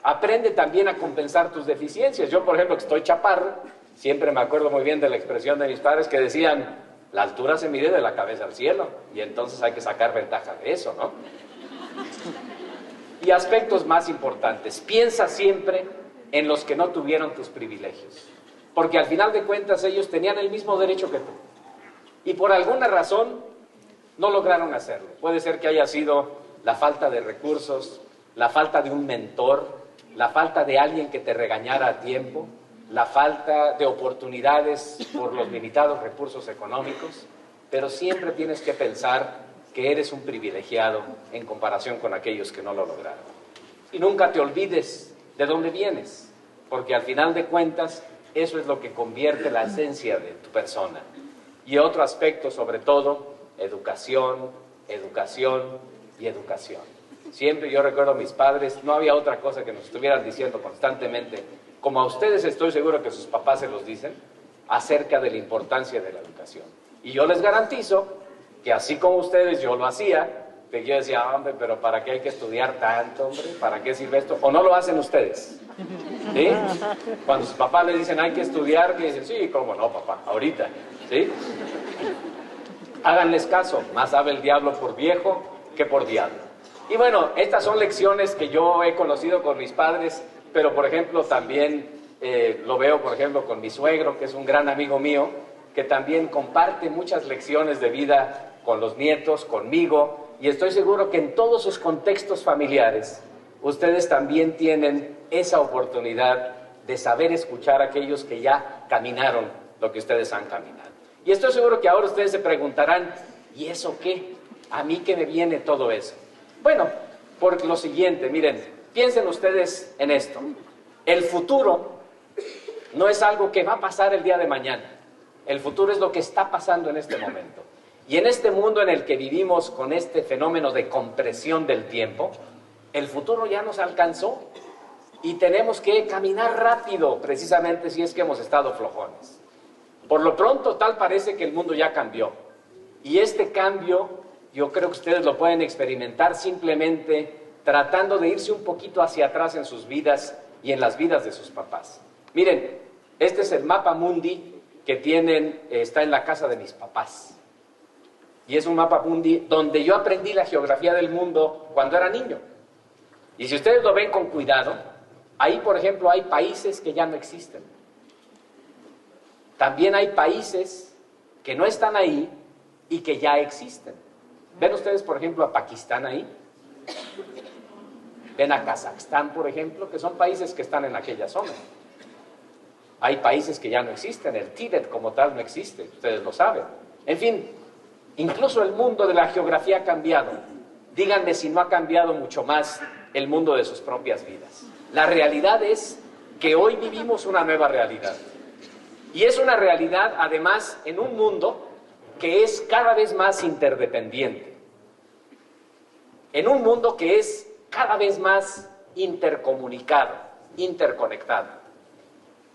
Aprende también a compensar tus deficiencias. Yo, por ejemplo, que estoy chaparro, siempre me acuerdo muy bien de la expresión de mis padres que decían, la altura se mide de la cabeza al cielo, y entonces hay que sacar ventaja de eso, ¿no? Y aspectos más importantes, piensa siempre en los que no tuvieron tus privilegios, porque al final de cuentas ellos tenían el mismo derecho que tú, y por alguna razón no lograron hacerlo. Puede ser que haya sido la falta de recursos, la falta de un mentor, la falta de alguien que te regañara a tiempo, la falta de oportunidades por los limitados recursos económicos, pero siempre tienes que pensar que eres un privilegiado en comparación con aquellos que no lo lograron. Y nunca te olvides de dónde vienes, porque al final de cuentas eso es lo que convierte la esencia de tu persona. Y otro aspecto, sobre todo, educación, educación y educación. Siempre yo recuerdo a mis padres, no había otra cosa que nos estuvieran diciendo constantemente, como a ustedes estoy seguro que sus papás se los dicen, acerca de la importancia de la educación. Y yo les garantizo que así como ustedes yo lo hacía, que yo decía, hombre, pero ¿para qué hay que estudiar tanto, hombre? ¿Para qué sirve esto? ¿O no lo hacen ustedes? ¿Sí? Cuando sus papás le dicen hay que estudiar, que dicen, sí, cómo no, papá, ahorita. ¿Sí? Háganles caso, más sabe el diablo por viejo que por diablo. Y bueno, estas son lecciones que yo he conocido con mis padres, pero por ejemplo también lo veo por ejemplo con mi suegro, que es un gran amigo mío, que también comparte muchas lecciones de vida con los nietos, conmigo, y estoy seguro que en todos sus contextos familiares ustedes también tienen esa oportunidad de saber escuchar a aquellos que ya caminaron lo que ustedes han caminado. Y estoy seguro que ahora ustedes se preguntarán, ¿y eso qué? ¿A mí qué me viene todo eso? Bueno, por lo siguiente, miren, piensen ustedes en esto. El futuro no es algo que va a pasar el día de mañana. El futuro es lo que está pasando en este momento. Y en este mundo en el que vivimos con este fenómeno de compresión del tiempo, el futuro ya nos alcanzó y tenemos que caminar rápido, precisamente si es que hemos estado flojones. Por lo pronto, tal parece que el mundo ya cambió. Y este cambio, yo creo que ustedes lo pueden experimentar simplemente tratando de irse un poquito hacia atrás en sus vidas y en las vidas de sus papás. Miren, este es el mapa mundi que tienen, está en la casa de mis papás. Y es un mapa mundi donde yo aprendí la geografía del mundo cuando era niño. Y si ustedes lo ven con cuidado, ahí, por ejemplo, hay países que ya no existen. También hay países que no están ahí y que ya existen. ¿Ven ustedes, por ejemplo, a Pakistán ahí? ¿Ven a Kazajstán, por ejemplo? Que son países que están en aquella zona. Hay países que ya no existen. El Tíbet como tal no existe, ustedes lo saben. En fin, incluso el mundo de la geografía ha cambiado. Díganme si no ha cambiado mucho más el mundo de sus propias vidas. La realidad es que hoy vivimos una nueva realidad. Y es una realidad, además, en un mundo que es cada vez más interdependiente. En un mundo que es cada vez más intercomunicado, interconectado.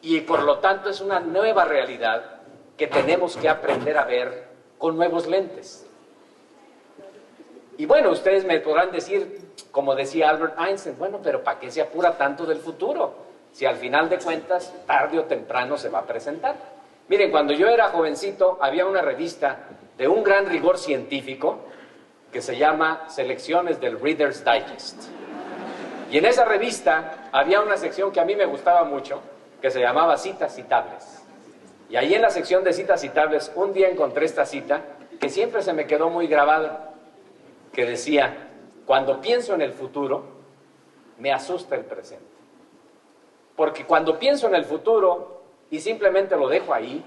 Y por lo tanto es una nueva realidad que tenemos que aprender a ver con nuevos lentes. Y bueno, ustedes me podrán decir, como decía Albert Einstein, bueno, pero ¿para qué se apura tanto del futuro? Si al final de cuentas, tarde o temprano se va a presentar. Miren, cuando yo era jovencito, había una revista de un gran rigor científico que se llama Selecciones del Reader's Digest. Y en esa revista había una sección que a mí me gustaba mucho, que se llamaba Citas Citables. Y ahí en la sección de citas citables, un día encontré esta cita que siempre se me quedó muy grabada, que decía: cuando pienso en el futuro, me asusta el presente. Porque cuando pienso en el futuro y simplemente lo dejo ahí,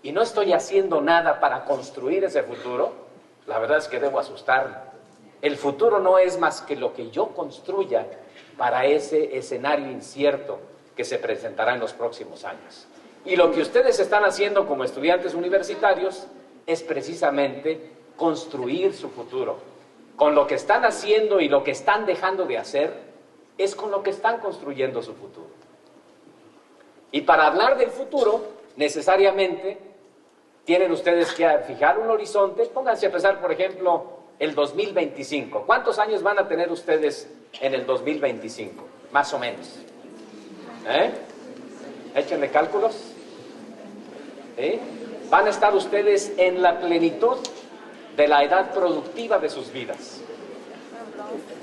y no estoy haciendo nada para construir ese futuro, la verdad es que debo asustarme. El futuro no es más que lo que yo construya para ese escenario incierto que se presentará en los próximos años. Y lo que ustedes están haciendo como estudiantes universitarios es precisamente construir su futuro. Con lo que están haciendo y lo que están dejando de hacer, es con lo que están construyendo su futuro. Y para hablar del futuro, necesariamente tienen ustedes que fijar un horizonte. Pónganse a pensar, por ejemplo, el 2025. ¿Cuántos años van a tener ustedes en el 2025? Más o menos. Échenle cálculos. Van a estar ustedes en la plenitud de la edad productiva de sus vidas.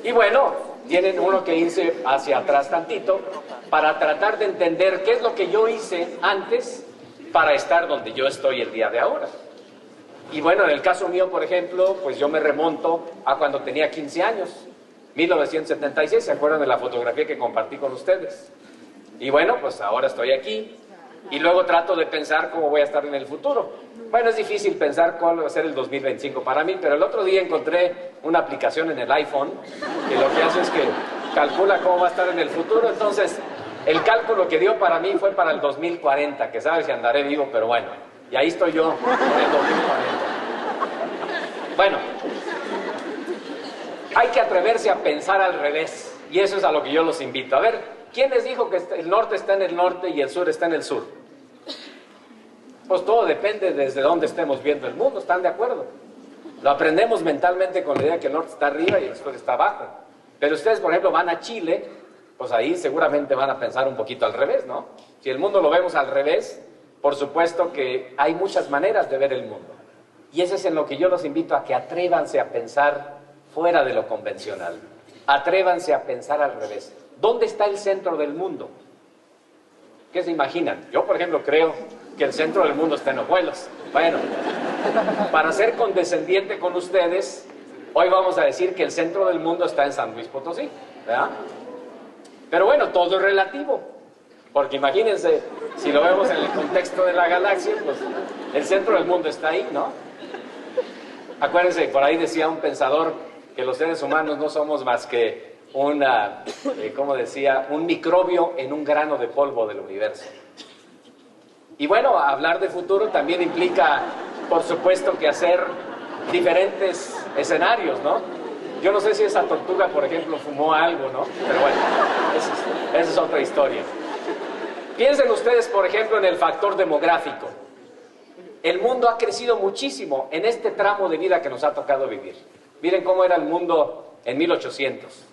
Y bueno, tienen uno que irse hacia atrás tantito para tratar de entender qué es lo que yo hice antes para estar donde yo estoy el día de ahora. Y bueno, en el caso mío, por ejemplo, pues yo me remonto a cuando tenía 15 años, 1976, ¿se acuerdan de la fotografía que compartí con ustedes? Y bueno, pues ahora estoy aquí y luego trato de pensar cómo voy a estar en el futuro. Bueno, es difícil pensar cuál va a ser el 2025 para mí, pero el otro día encontré una aplicación en el iPhone que lo que hace es que calcula cómo va a estar en el futuro. Entonces, el cálculo que dio para mí fue para el 2040, que sabe si andaré vivo, pero bueno, y ahí estoy yo en el 2040. Bueno, hay que atreverse a pensar al revés, y eso es a lo que yo los invito. A ver, ¿quién les dijo que el norte está en el norte y el sur está en el sur? Pues todo depende desde dónde estemos viendo el mundo, ¿están de acuerdo? Lo aprendemos mentalmente con la idea que el norte está arriba y el sur está abajo. Pero ustedes, por ejemplo, van a Chile, pues ahí seguramente van a pensar un poquito al revés, ¿no? Si el mundo lo vemos al revés, por supuesto que hay muchas maneras de ver el mundo. Y eso es en lo que yo los invito a que atrévanse a pensar fuera de lo convencional. Atrévanse a pensar al revés. ¿Dónde está el centro del mundo? ¿Qué se imaginan? Yo, por ejemplo, creo que el centro del mundo está en Ojuelos. Bueno, para ser condescendiente con ustedes, hoy vamos a decir que el centro del mundo está en San Luis Potosí, ¿verdad? Pero bueno, todo es relativo, porque imagínense, si lo vemos en el contexto de la galaxia, pues el centro del mundo está ahí, ¿no? Acuérdense, por ahí decía un pensador que los seres humanos no somos más que ¿cómo decía? Un microbio en un grano de polvo del universo. Y bueno, hablar de futuro también implica, por supuesto, que hacer diferentes escenarios, ¿no? Yo no sé si esa tortuga, por ejemplo, fumó algo, ¿no? Pero bueno, esa es otra historia. Piensen ustedes, por ejemplo, en el factor demográfico. El mundo ha crecido muchísimo en este tramo de vida que nos ha tocado vivir. Miren cómo era el mundo en 1800.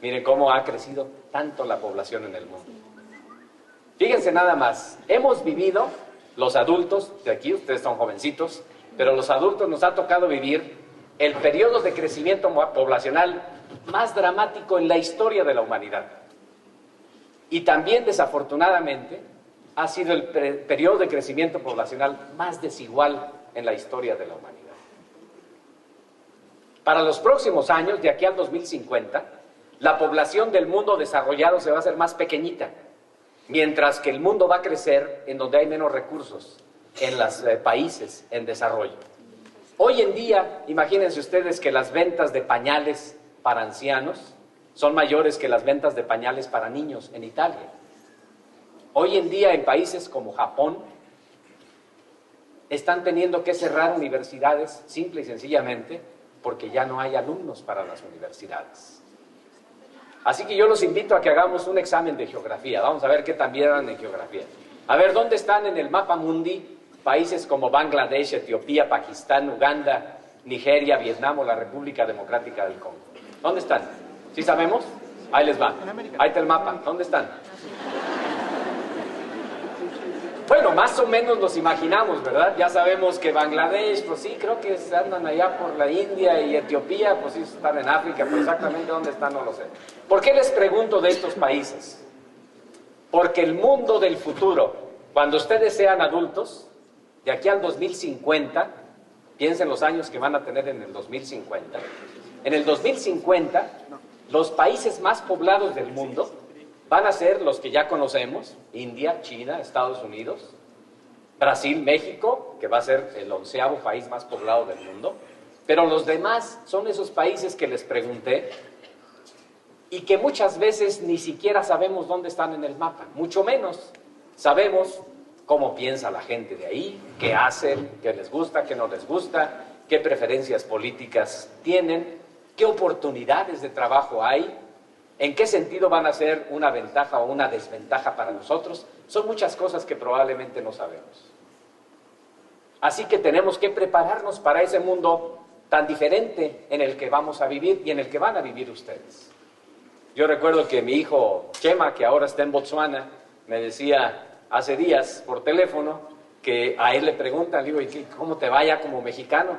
Miren cómo ha crecido tanto la población en el mundo. Fíjense nada más, hemos vivido, los adultos, de aquí ustedes son jovencitos, pero los adultos nos ha tocado vivir el periodo de crecimiento poblacional más dramático en la historia de la humanidad. Y también, desafortunadamente, ha sido el periodo de crecimiento poblacional más desigual en la historia de la humanidad. Para los próximos años, de aquí al 2050, la población del mundo desarrollado se va a hacer más pequeñita, mientras que el mundo va a crecer en donde hay menos recursos, en los países en desarrollo. Hoy en día, imagínense ustedes que las ventas de pañales para ancianos son mayores que las ventas de pañales para niños en Italia. Hoy en día, en países como Japón, están teniendo que cerrar universidades simple y sencillamente porque ya no hay alumnos para las universidades. Así que yo los invito a que hagamos un examen de geografía. Vamos a ver qué tan bien eran en geografía. A ver, ¿dónde están en el mapa mundi países como Bangladesh, Etiopía, Pakistán, Uganda, Nigeria, Vietnam o la República Democrática del Congo? ¿Dónde están? ¿Sí sabemos? Ahí les va. Ahí está el mapa. ¿Dónde están? Bueno, más o menos nos imaginamos, ¿verdad? Ya sabemos que Bangladesh, pues sí, creo que andan allá por la India y Etiopía, pues sí, están en África, pero exactamente dónde están no lo sé. ¿Por qué les pregunto de estos países? Porque el mundo del futuro, cuando ustedes sean adultos, de aquí al 2050, piensen los años que van a tener en el 2050, en el 2050, los países más poblados del mundo van a ser los que ya conocemos: India, China, Estados Unidos, Brasil, México, que va a ser el 11º país más poblado del mundo, pero los demás son esos países que les pregunté y que muchas veces ni siquiera sabemos dónde están en el mapa, mucho menos sabemos cómo piensa la gente de ahí, qué hacen, qué les gusta, qué no les gusta, qué preferencias políticas tienen, qué oportunidades de trabajo hay, en qué sentido van a ser una ventaja o una desventaja para nosotros. Son muchas cosas que probablemente no sabemos. Así que tenemos que prepararnos para ese mundo tan diferente en el que vamos a vivir y en el que van a vivir ustedes. Yo recuerdo que mi hijo Chema, que ahora está en Botswana, me decía hace días por teléfono que a él le preguntan, le digo, ¿y cómo te vaya como mexicano?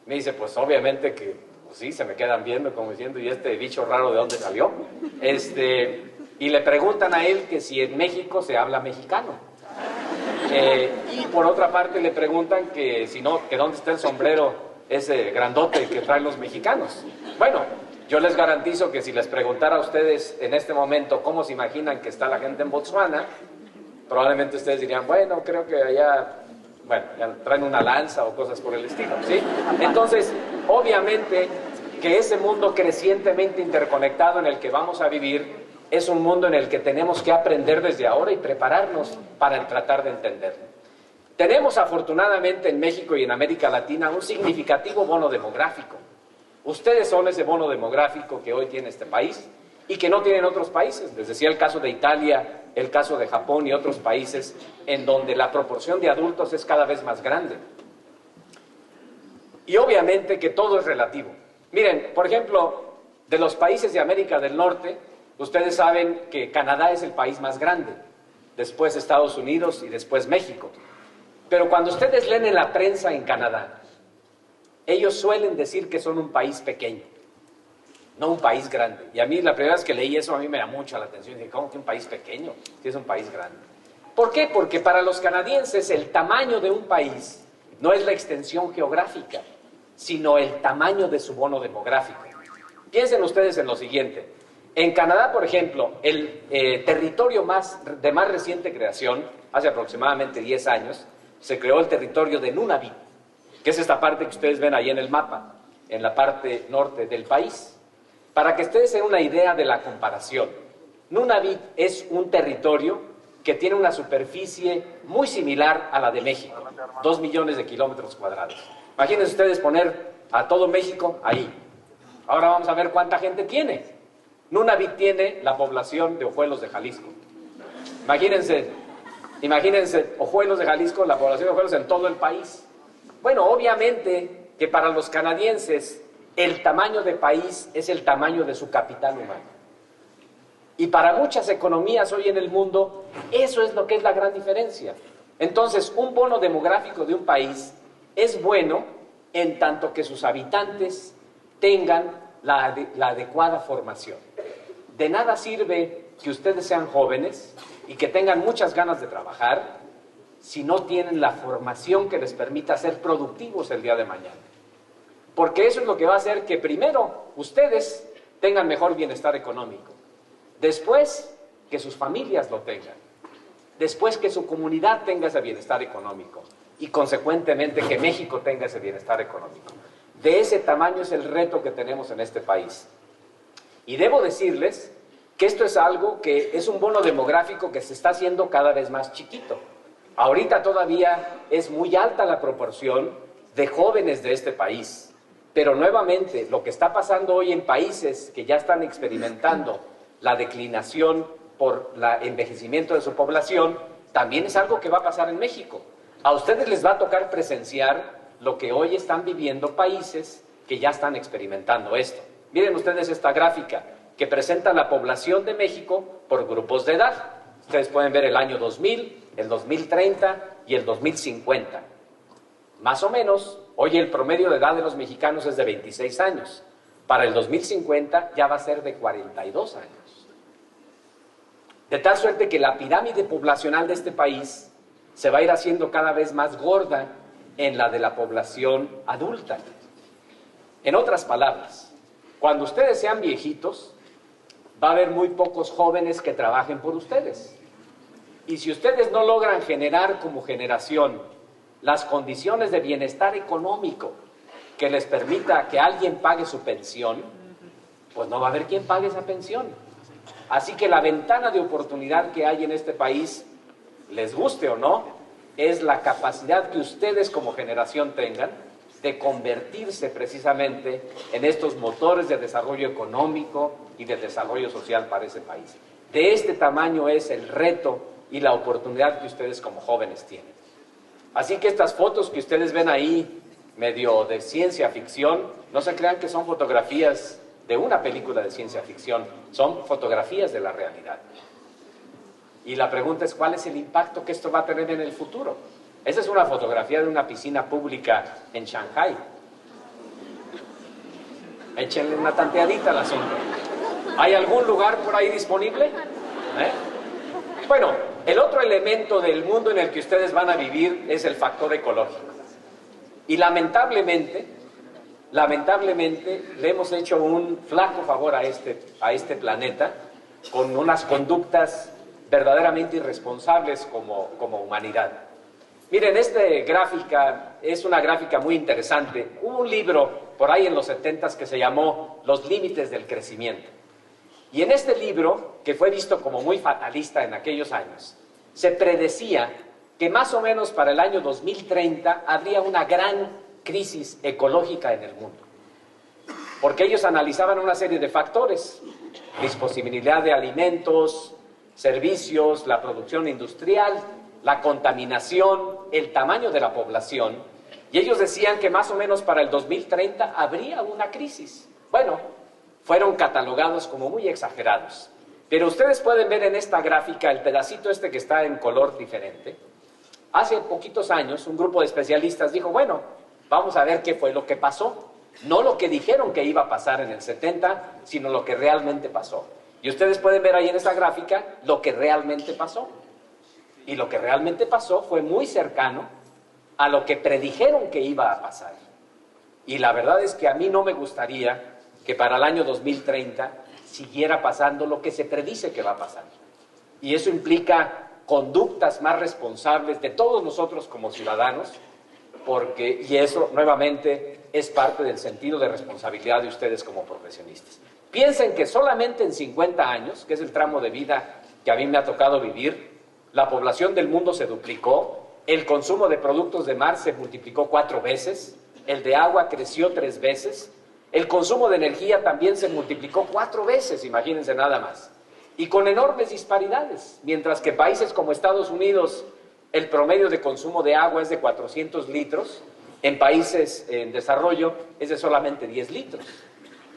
Me dice, pues obviamente que pues sí, se me quedan viendo como diciendo, ¿y este bicho raro de dónde salió? Y le preguntan a él que si en México se habla mexicano. Y por otra parte le preguntan que si no, que dónde está el sombrero ese grandote que traen los mexicanos. Bueno, yo les garantizo que si les preguntara a ustedes en este momento cómo se imaginan que está la gente en Botswana, probablemente ustedes dirían, bueno, creo que allá, bueno, ya traen una lanza o cosas por el estilo, ¿sí? Entonces, obviamente que ese mundo crecientemente interconectado en el que vamos a vivir es un mundo en el que tenemos que aprender desde ahora y prepararnos para tratar de entenderlo. Tenemos afortunadamente en México y en América Latina un significativo bono demográfico. Ustedes son ese bono demográfico que hoy tiene este país y que no tienen otros países. Les decía el caso de Italia, el caso de Japón y otros países en donde la proporción de adultos es cada vez más grande. Y obviamente que todo es relativo. Miren, por ejemplo, de los países de América del Norte, ustedes saben que Canadá es el país más grande, después Estados Unidos y después México. Pero cuando ustedes leen en la prensa en Canadá, ellos suelen decir que son un país pequeño, no un país grande. Y a mí la primera vez que leí eso a mí me llamó mucho la atención. Dije, ¿cómo que un país pequeño? Si es un país grande. ¿Por qué? Porque para los canadienses el tamaño de un país no es la extensión geográfica, sino el tamaño de su bono demográfico. Piensen ustedes en lo siguiente. En Canadá, por ejemplo, el territorio de más reciente creación, hace aproximadamente 10 años, se creó el territorio de Nunavut, que es esta parte que ustedes ven ahí en el mapa, en la parte norte del país. Para que ustedes den una idea de la comparación, Nunavut es un territorio que tiene una superficie muy similar a la de México, 2 millones de kilómetros cuadrados. Imagínense ustedes poner a todo México ahí. Ahora vamos a ver cuánta gente tiene. Nunavut tiene la población de Ojuelos de Jalisco. Imagínense Ojuelos de Jalisco, la población de Ojuelos en todo el país. Bueno, obviamente que para los canadienses el tamaño de país es el tamaño de su capital humano. Y para muchas economías hoy en el mundo, eso es lo que es la gran diferencia. Entonces, un bono demográfico de un país es bueno en tanto que sus habitantes tengan la adecuada formación. De nada sirve que ustedes sean jóvenes y que tengan muchas ganas de trabajar si no tienen la formación que les permita ser productivos el día de mañana. Porque eso es lo que va a hacer que primero ustedes tengan mejor bienestar económico, después que sus familias lo tengan, después que su comunidad tenga ese bienestar económico y consecuentemente que México tenga ese bienestar económico. De ese tamaño es el reto que tenemos en este país. Y debo decirles que esto es algo que es un bono demográfico que se está haciendo cada vez más chiquito. Ahorita todavía es muy alta la proporción de jóvenes de este país, pero nuevamente lo que está pasando hoy en países que ya están experimentando la declinación por el envejecimiento de su población, también es algo que va a pasar en México. A ustedes les va a tocar presenciar lo que hoy están viviendo países que ya están experimentando esto. Miren ustedes esta gráfica que presenta la población de México por grupos de edad. Ustedes pueden ver el año 2000, el 2030 y el 2050. Más o menos, hoy el promedio de edad de los mexicanos es de 26 años. Para el 2050 ya va a ser de 42 años. De tal suerte que la pirámide poblacional de este país se va a ir haciendo cada vez más gorda en la de la población adulta. En otras palabras, cuando ustedes sean viejitos, va a haber muy pocos jóvenes que trabajen por ustedes. Y si ustedes no logran generar como generación las condiciones de bienestar económico que les permita que alguien pague su pensión, pues no va a haber quien pague esa pensión. Así que la ventana de oportunidad que hay en este país, les guste o no, es la capacidad que ustedes como generación tengan de convertirse precisamente en estos motores de desarrollo económico y de desarrollo social para ese país. De este tamaño es el reto y la oportunidad que ustedes como jóvenes tienen. Así que estas fotos que ustedes ven ahí, medio de ciencia ficción, no se crean que son fotografías de una película de ciencia ficción, son fotografías de la realidad. Y la pregunta es, ¿cuál es el impacto que esto va a tener en el futuro? Esa es una fotografía de una piscina pública en Shanghái. Échenle una tanteadita al asunto. ¿Hay algún lugar por ahí disponible? Bueno, el otro elemento del mundo en el que ustedes van a vivir es el factor ecológico. Y lamentablemente le hemos hecho un flaco favor a este planeta con unas conductas verdaderamente irresponsables como humanidad. Miren, esta gráfica es una gráfica muy interesante. Hubo un libro por ahí en los 70s que se llamó Los límites del crecimiento. Y en este libro, que fue visto como muy fatalista en aquellos años, se predecía que más o menos para el año 2030 habría una gran crisis ecológica en el mundo. Porque ellos analizaban una serie de factores: disponibilidad de alimentos, servicios, la producción industrial, la contaminación, el tamaño de la población, y ellos decían que más o menos para el 2030 habría una crisis. Bueno, fueron catalogados como muy exagerados, pero ustedes pueden ver en esta gráfica el pedacito este que está en color diferente. Hace poquitos años un grupo de especialistas dijo, bueno, vamos a ver qué fue lo que pasó, no lo que dijeron que iba a pasar en el 70, sino lo que realmente pasó. Y ustedes pueden ver ahí en esta gráfica lo que realmente pasó. Y lo que realmente pasó fue muy cercano a lo que predijeron que iba a pasar. Y la verdad es que a mí no me gustaría que para el año 2030 siguiera pasando lo que se predice que va a pasar. Y eso implica conductas más responsables de todos nosotros como ciudadanos, y eso nuevamente es parte del sentido de responsabilidad de ustedes como profesionistas. Piensen que solamente en 50 años, que es el tramo de vida que a mí me ha tocado vivir, la población del mundo se duplicó, el consumo de productos de mar se multiplicó 4 veces, el de agua creció 3 veces, el consumo de energía también se multiplicó 4 veces, imagínense nada más, y con enormes disparidades, mientras que países como Estados Unidos, el promedio de consumo de agua es de 400 litros, en países en desarrollo es de solamente 10 litros.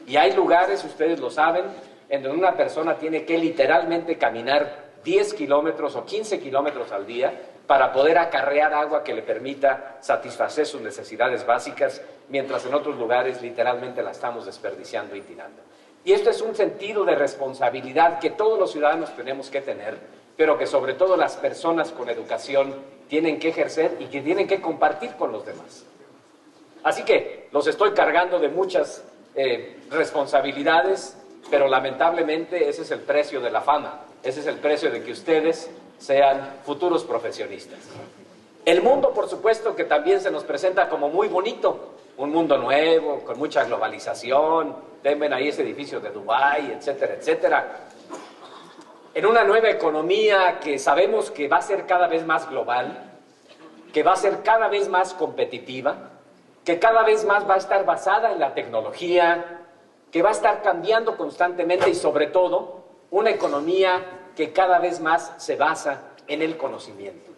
Y hay lugares, ustedes lo saben, en donde una persona tiene que literalmente caminar 10 kilómetros o 15 kilómetros al día para poder acarrear agua que le permita satisfacer sus necesidades básicas, mientras en otros lugares literalmente la estamos desperdiciando y tirando. Y esto es un sentido de responsabilidad que todos los ciudadanos tenemos que tener, pero que sobre todo las personas con educación tienen que ejercer y que tienen que compartir con los demás. Así que los estoy cargando de muchas responsabilidades, pero lamentablemente ese es el precio de la fama, ese es el precio de que ustedes sean futuros profesionistas. El mundo, por supuesto, que también se nos presenta como muy bonito, un mundo nuevo, con mucha globalización, ven ahí ese edificio de Dubái, etcétera, etcétera. En una nueva economía que sabemos que va a ser cada vez más global, que va a ser cada vez más competitiva, que cada vez más va a estar basada en la tecnología, que va a estar cambiando constantemente y sobre todo una economía que cada vez más se basa en el conocimiento.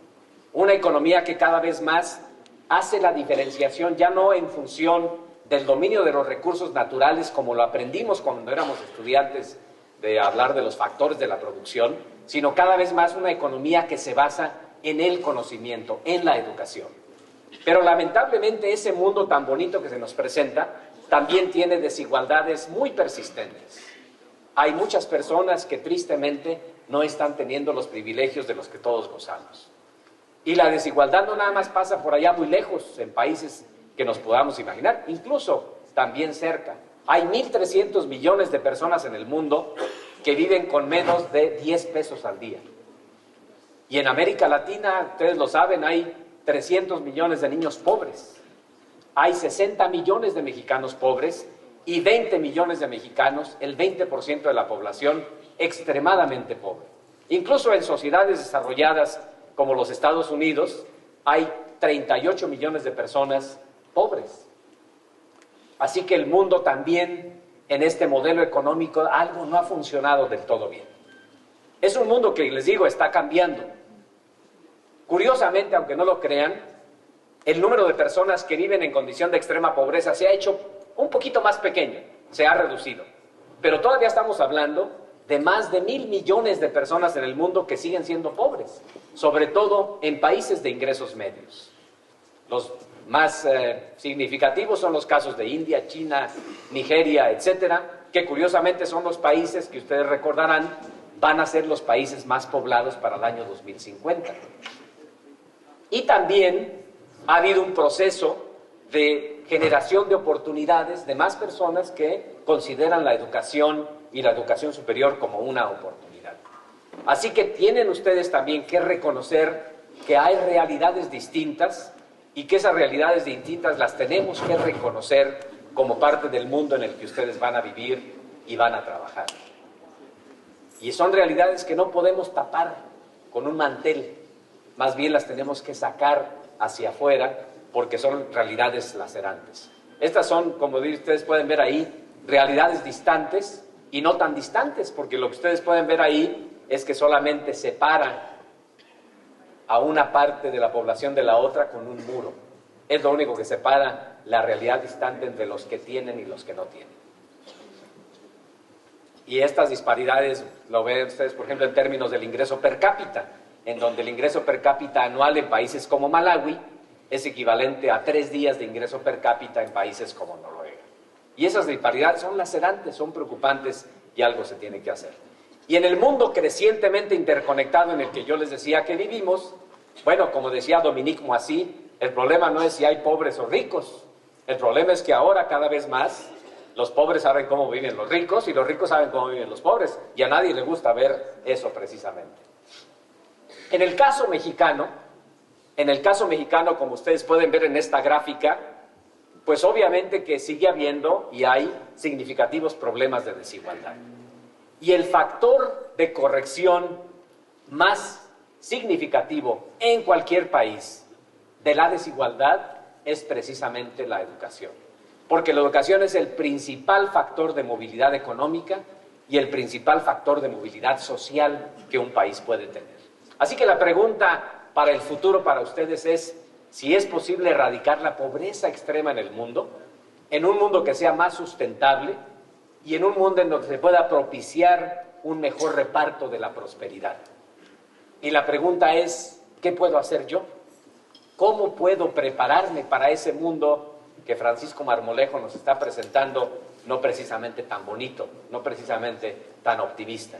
Una economía que cada vez más hace la diferenciación ya no en función del dominio de los recursos naturales como lo aprendimos cuando éramos estudiantes de hablar de los factores de la producción, sino cada vez más una economía que se basa en el conocimiento, en la educación. Pero lamentablemente ese mundo tan bonito que se nos presenta también tiene desigualdades muy persistentes. Hay muchas personas que tristemente no están teniendo los privilegios de los que todos gozamos. Y la desigualdad no nada más pasa por allá muy lejos, en países que nos podamos imaginar, incluso también cerca. Hay 1.300 millones de personas en el mundo que viven con menos de 10 pesos al día. Y en América Latina, ustedes lo saben, hay 300 millones de niños pobres. Hay 60 millones de mexicanos pobres y 20 millones de mexicanos, el 20% de la población, extremadamente pobre. Incluso en sociedades desarrolladas como los Estados Unidos, hay 38 millones de personas pobres. Así que el mundo también, en este modelo económico, algo no ha funcionado del todo bien. Es un mundo que, les digo, está cambiando. Curiosamente, aunque no lo crean, el número de personas que viven en condición de extrema pobreza se ha hecho un poquito más pequeño, se ha reducido. Pero todavía estamos hablando de más de 1.000 millones de personas en el mundo que siguen siendo pobres, sobre todo en países de ingresos medios. Los más significativos son los casos de India, China, Nigeria, etcétera, que curiosamente son los países que ustedes recordarán van a ser los países más poblados para el año 2050. Y también ha habido un proceso de generación de oportunidades de más personas que consideran la educación y la educación superior como una oportunidad. Así que tienen ustedes también que reconocer que hay realidades distintas y que esas realidades distintas las tenemos que reconocer como parte del mundo en el que ustedes van a vivir y van a trabajar. Y son realidades que no podemos tapar con un mantel, más bien las tenemos que sacar hacia afuera porque son realidades lacerantes. Estas son, como ustedes pueden ver ahí, realidades distantes y no tan distantes, porque lo que ustedes pueden ver ahí es que solamente separa a una parte de la población de la otra con un muro. Es lo único que separa la realidad distante entre los que tienen y los que no tienen. Y estas disparidades lo ven ustedes, por ejemplo, en términos del ingreso per cápita, en donde el ingreso per cápita anual en países como Malawi es equivalente a 3 días de ingreso per cápita en países como Noruega. Y esas disparidades son lacerantes, son preocupantes y algo se tiene que hacer. Y en el mundo crecientemente interconectado en el que yo les decía que vivimos, bueno, como decía Dominique Moissy, el problema no es si hay pobres o ricos, el problema es que ahora cada vez más los pobres saben cómo viven los ricos y los ricos saben cómo viven los pobres, y a nadie le gusta ver eso precisamente. En el caso mexicano, como ustedes pueden ver en esta gráfica, pues obviamente que sigue habiendo y hay significativos problemas de desigualdad. Y el factor de corrección más significativo en cualquier país de la desigualdad es precisamente la educación. Porque la educación es el principal factor de movilidad económica y el principal factor de movilidad social que un país puede tener. Así que la pregunta para el futuro para ustedes es si es posible erradicar la pobreza extrema en el mundo, en un mundo que sea más sustentable y en un mundo en donde se pueda propiciar un mejor reparto de la prosperidad. Y la pregunta es, ¿qué puedo hacer yo? ¿Cómo puedo prepararme para ese mundo que Francisco Marmolejo nos está presentando, no precisamente tan bonito, no precisamente tan optimista?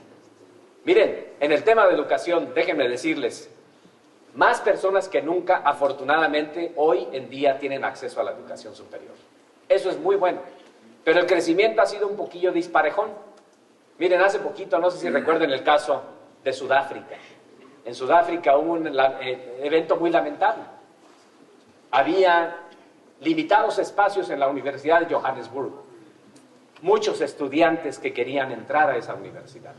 Miren, en el tema de educación, déjenme decirles, más personas que nunca, afortunadamente, hoy en día tienen acceso a la educación superior. Eso es muy bueno, pero el crecimiento ha sido un poquillo disparejón. Miren, hace poquito, no sé si recuerden el caso de Sudáfrica. En Sudáfrica hubo un evento muy lamentable. Había limitados espacios en la Universidad de Johannesburgo. Muchos estudiantes que querían entrar a esa universidad.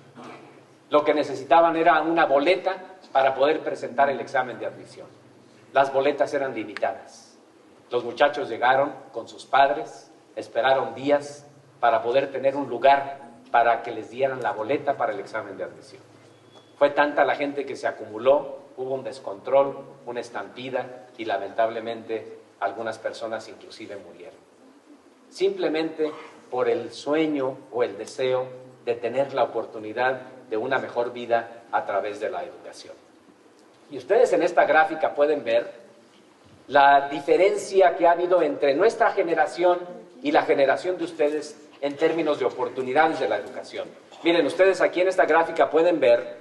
Lo que necesitaban era una boleta para poder presentar el examen de admisión. Las boletas eran limitadas. Los muchachos llegaron con sus padres, esperaron días para poder tener un lugar para que les dieran la boleta para el examen de admisión. Fue tanta la gente que se acumuló, hubo un descontrol, una estampida y lamentablemente algunas personas inclusive murieron. Simplemente por el sueño o el deseo de tener la oportunidad de una mejor vida a través de la educación. Y ustedes en esta gráfica pueden ver la diferencia que ha habido entre nuestra generación y la generación de ustedes en términos de oportunidades de la educación. Miren, ustedes aquí en esta gráfica pueden ver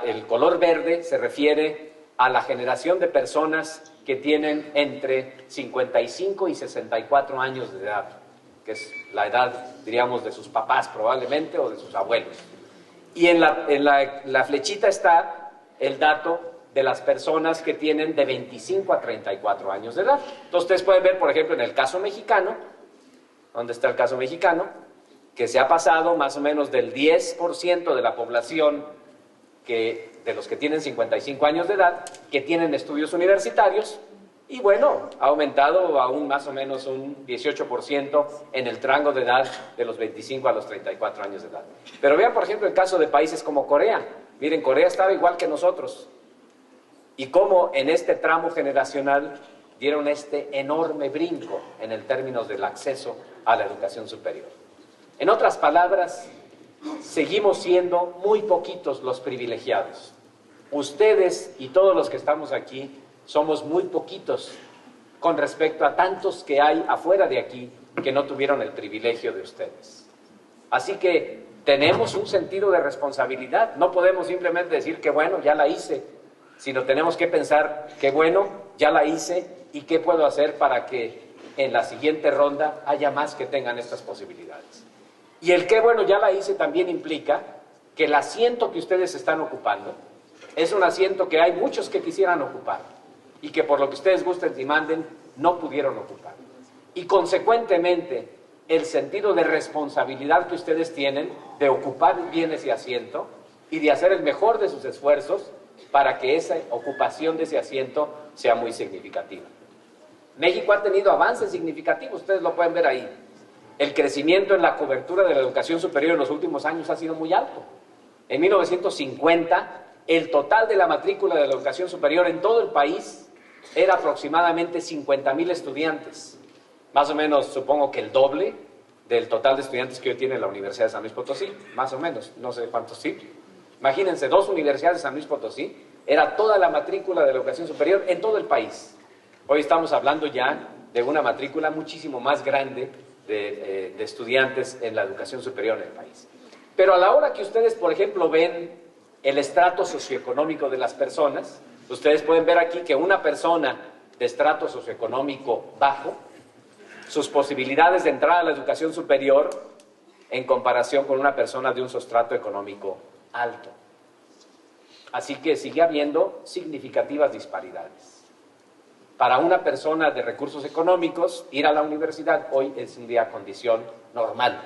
el color verde se refiere a la generación de personas que tienen entre 55 y 64 años de edad, que es la edad, diríamos, de sus papás probablemente o de sus abuelos. Y en la flechita está el dato de las personas que tienen de 25 a 34 años de edad. Entonces ustedes pueden ver, por ejemplo, en el caso mexicano, ¿dónde está el caso mexicano? Que se ha pasado más o menos del 10% de la población de los que tienen 55 años de edad, que tienen estudios universitarios, y bueno, ha aumentado aún más o menos un 18% en el rango de edad de los 25 a los 34 años de edad. Pero vean, por ejemplo, el caso de países como Corea. Miren, Corea estaba igual que nosotros. Y cómo en este tramo generacional dieron este enorme brinco en el términos del acceso a la educación superior. En otras palabras, seguimos siendo muy poquitos los privilegiados. Ustedes y todos los que estamos aquí somos muy poquitos con respecto a tantos que hay afuera de aquí que no tuvieron el privilegio de ustedes. Así que tenemos un sentido de responsabilidad. No podemos simplemente decir que bueno, ya la hice, sino tenemos que pensar que bueno, ya la hice y qué puedo hacer para que en la siguiente ronda haya más que tengan estas posibilidades. Y el qué bueno, ya la hice también implica que el asiento que ustedes están ocupando es un asiento que hay muchos que quisieran ocupar y que por lo que ustedes gusten y manden no pudieron ocupar. Y consecuentemente el sentido de responsabilidad que ustedes tienen de ocupar bien ese asiento y de hacer el mejor de sus esfuerzos para que esa ocupación de ese asiento sea muy significativa. México ha tenido avances significativos, ustedes lo pueden ver ahí. El crecimiento en la cobertura de la educación superior en los últimos años ha sido muy alto. En 1950, el total de la matrícula de la educación superior en todo el país era aproximadamente 50,000 estudiantes. Más o menos, supongo que el doble del total de estudiantes que hoy tiene la Universidad de San Luis Potosí. Más o menos, no sé cuántos sí. Imagínense, 2 universidades de San Luis Potosí, era toda la matrícula de la educación superior en todo el país. Hoy estamos hablando ya de una matrícula muchísimo más grande de estudiantes en la educación superior en el país. Pero a la hora que ustedes, por ejemplo, ven el estrato socioeconómico de las personas, ustedes pueden ver aquí que una persona de estrato socioeconómico bajo, sus posibilidades de entrar a la educación superior en comparación con una persona de un sustrato económico alto. Así que sigue habiendo significativas disparidades. Para una persona de recursos económicos, ir a la universidad hoy es un día condición normal,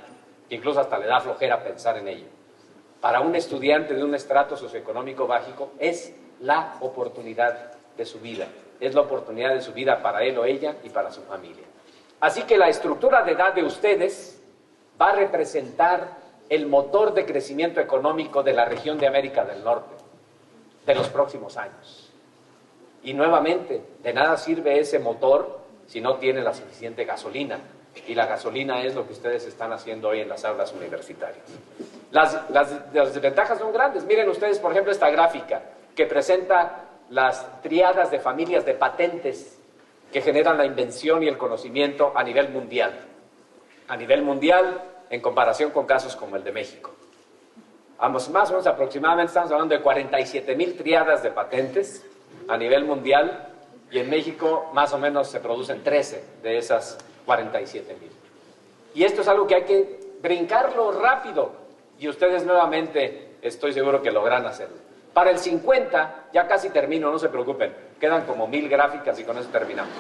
incluso hasta le da flojera pensar en ello. Para un estudiante de un estrato socioeconómico bajo es la oportunidad de su vida, es la oportunidad de su vida para él o ella y para su familia. Así que la estructura de edad de ustedes va a representar el motor de crecimiento económico de la región de América del Norte de los próximos años. Y nuevamente, de nada sirve ese motor si no tiene la suficiente gasolina. Y la gasolina es lo que ustedes están haciendo hoy en las aulas universitarias. Las desventajas son grandes. Miren ustedes, por ejemplo, esta gráfica que presenta las tríadas de familias de patentes que generan la invención y el conocimiento a nivel mundial. A nivel mundial, en comparación con casos como el de México. Más o menos aproximadamente estamos hablando de 47,000 tríadas de patentes a nivel mundial, y en México más o menos se producen 13 de esas 47,000. Y esto es algo que hay que brincarlo rápido, y ustedes nuevamente estoy seguro que logran hacerlo. Para el 50, ya casi termino, no se preocupen, quedan como 1000 gráficas y con eso terminamos.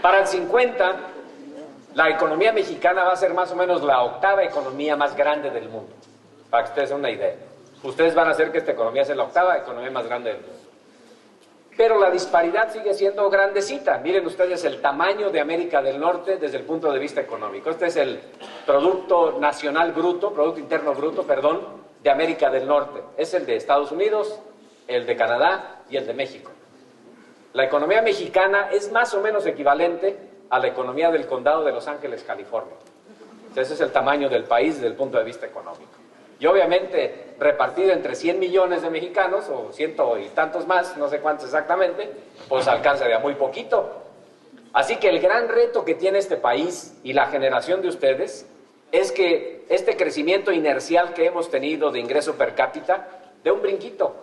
Para el 50, la economía mexicana va a ser más o menos la 8ª economía más grande del mundo, para que ustedes den una idea. Ustedes van a hacer que esta economía sea la 8ª economía más grande del mundo. Pero la disparidad sigue siendo grandecita. Miren ustedes el tamaño de América del Norte desde el punto de vista económico. Este es el Producto Nacional Bruto, Producto Interno Bruto, perdón, de América del Norte. Es el de Estados Unidos, el de Canadá y el de México. La economía mexicana es más o menos equivalente a la economía del condado de Los Ángeles, California. Ese es el tamaño del país desde el punto de vista económico. Y obviamente repartido entre 100 millones de mexicanos, o ciento y tantos más, no sé cuántos exactamente, pues alcanza de a muy poquito. Así que el gran reto que tiene este país y la generación de ustedes es que este crecimiento inercial que hemos tenido de ingreso per cápita dé un brinquito.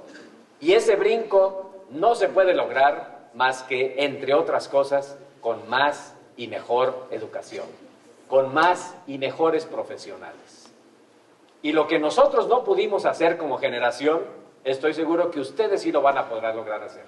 Y ese brinco no se puede lograr más que, entre otras cosas, con más y mejor educación, con más y mejores profesionales. Y lo que nosotros no pudimos hacer como generación, estoy seguro que ustedes sí lo van a poder lograr hacer,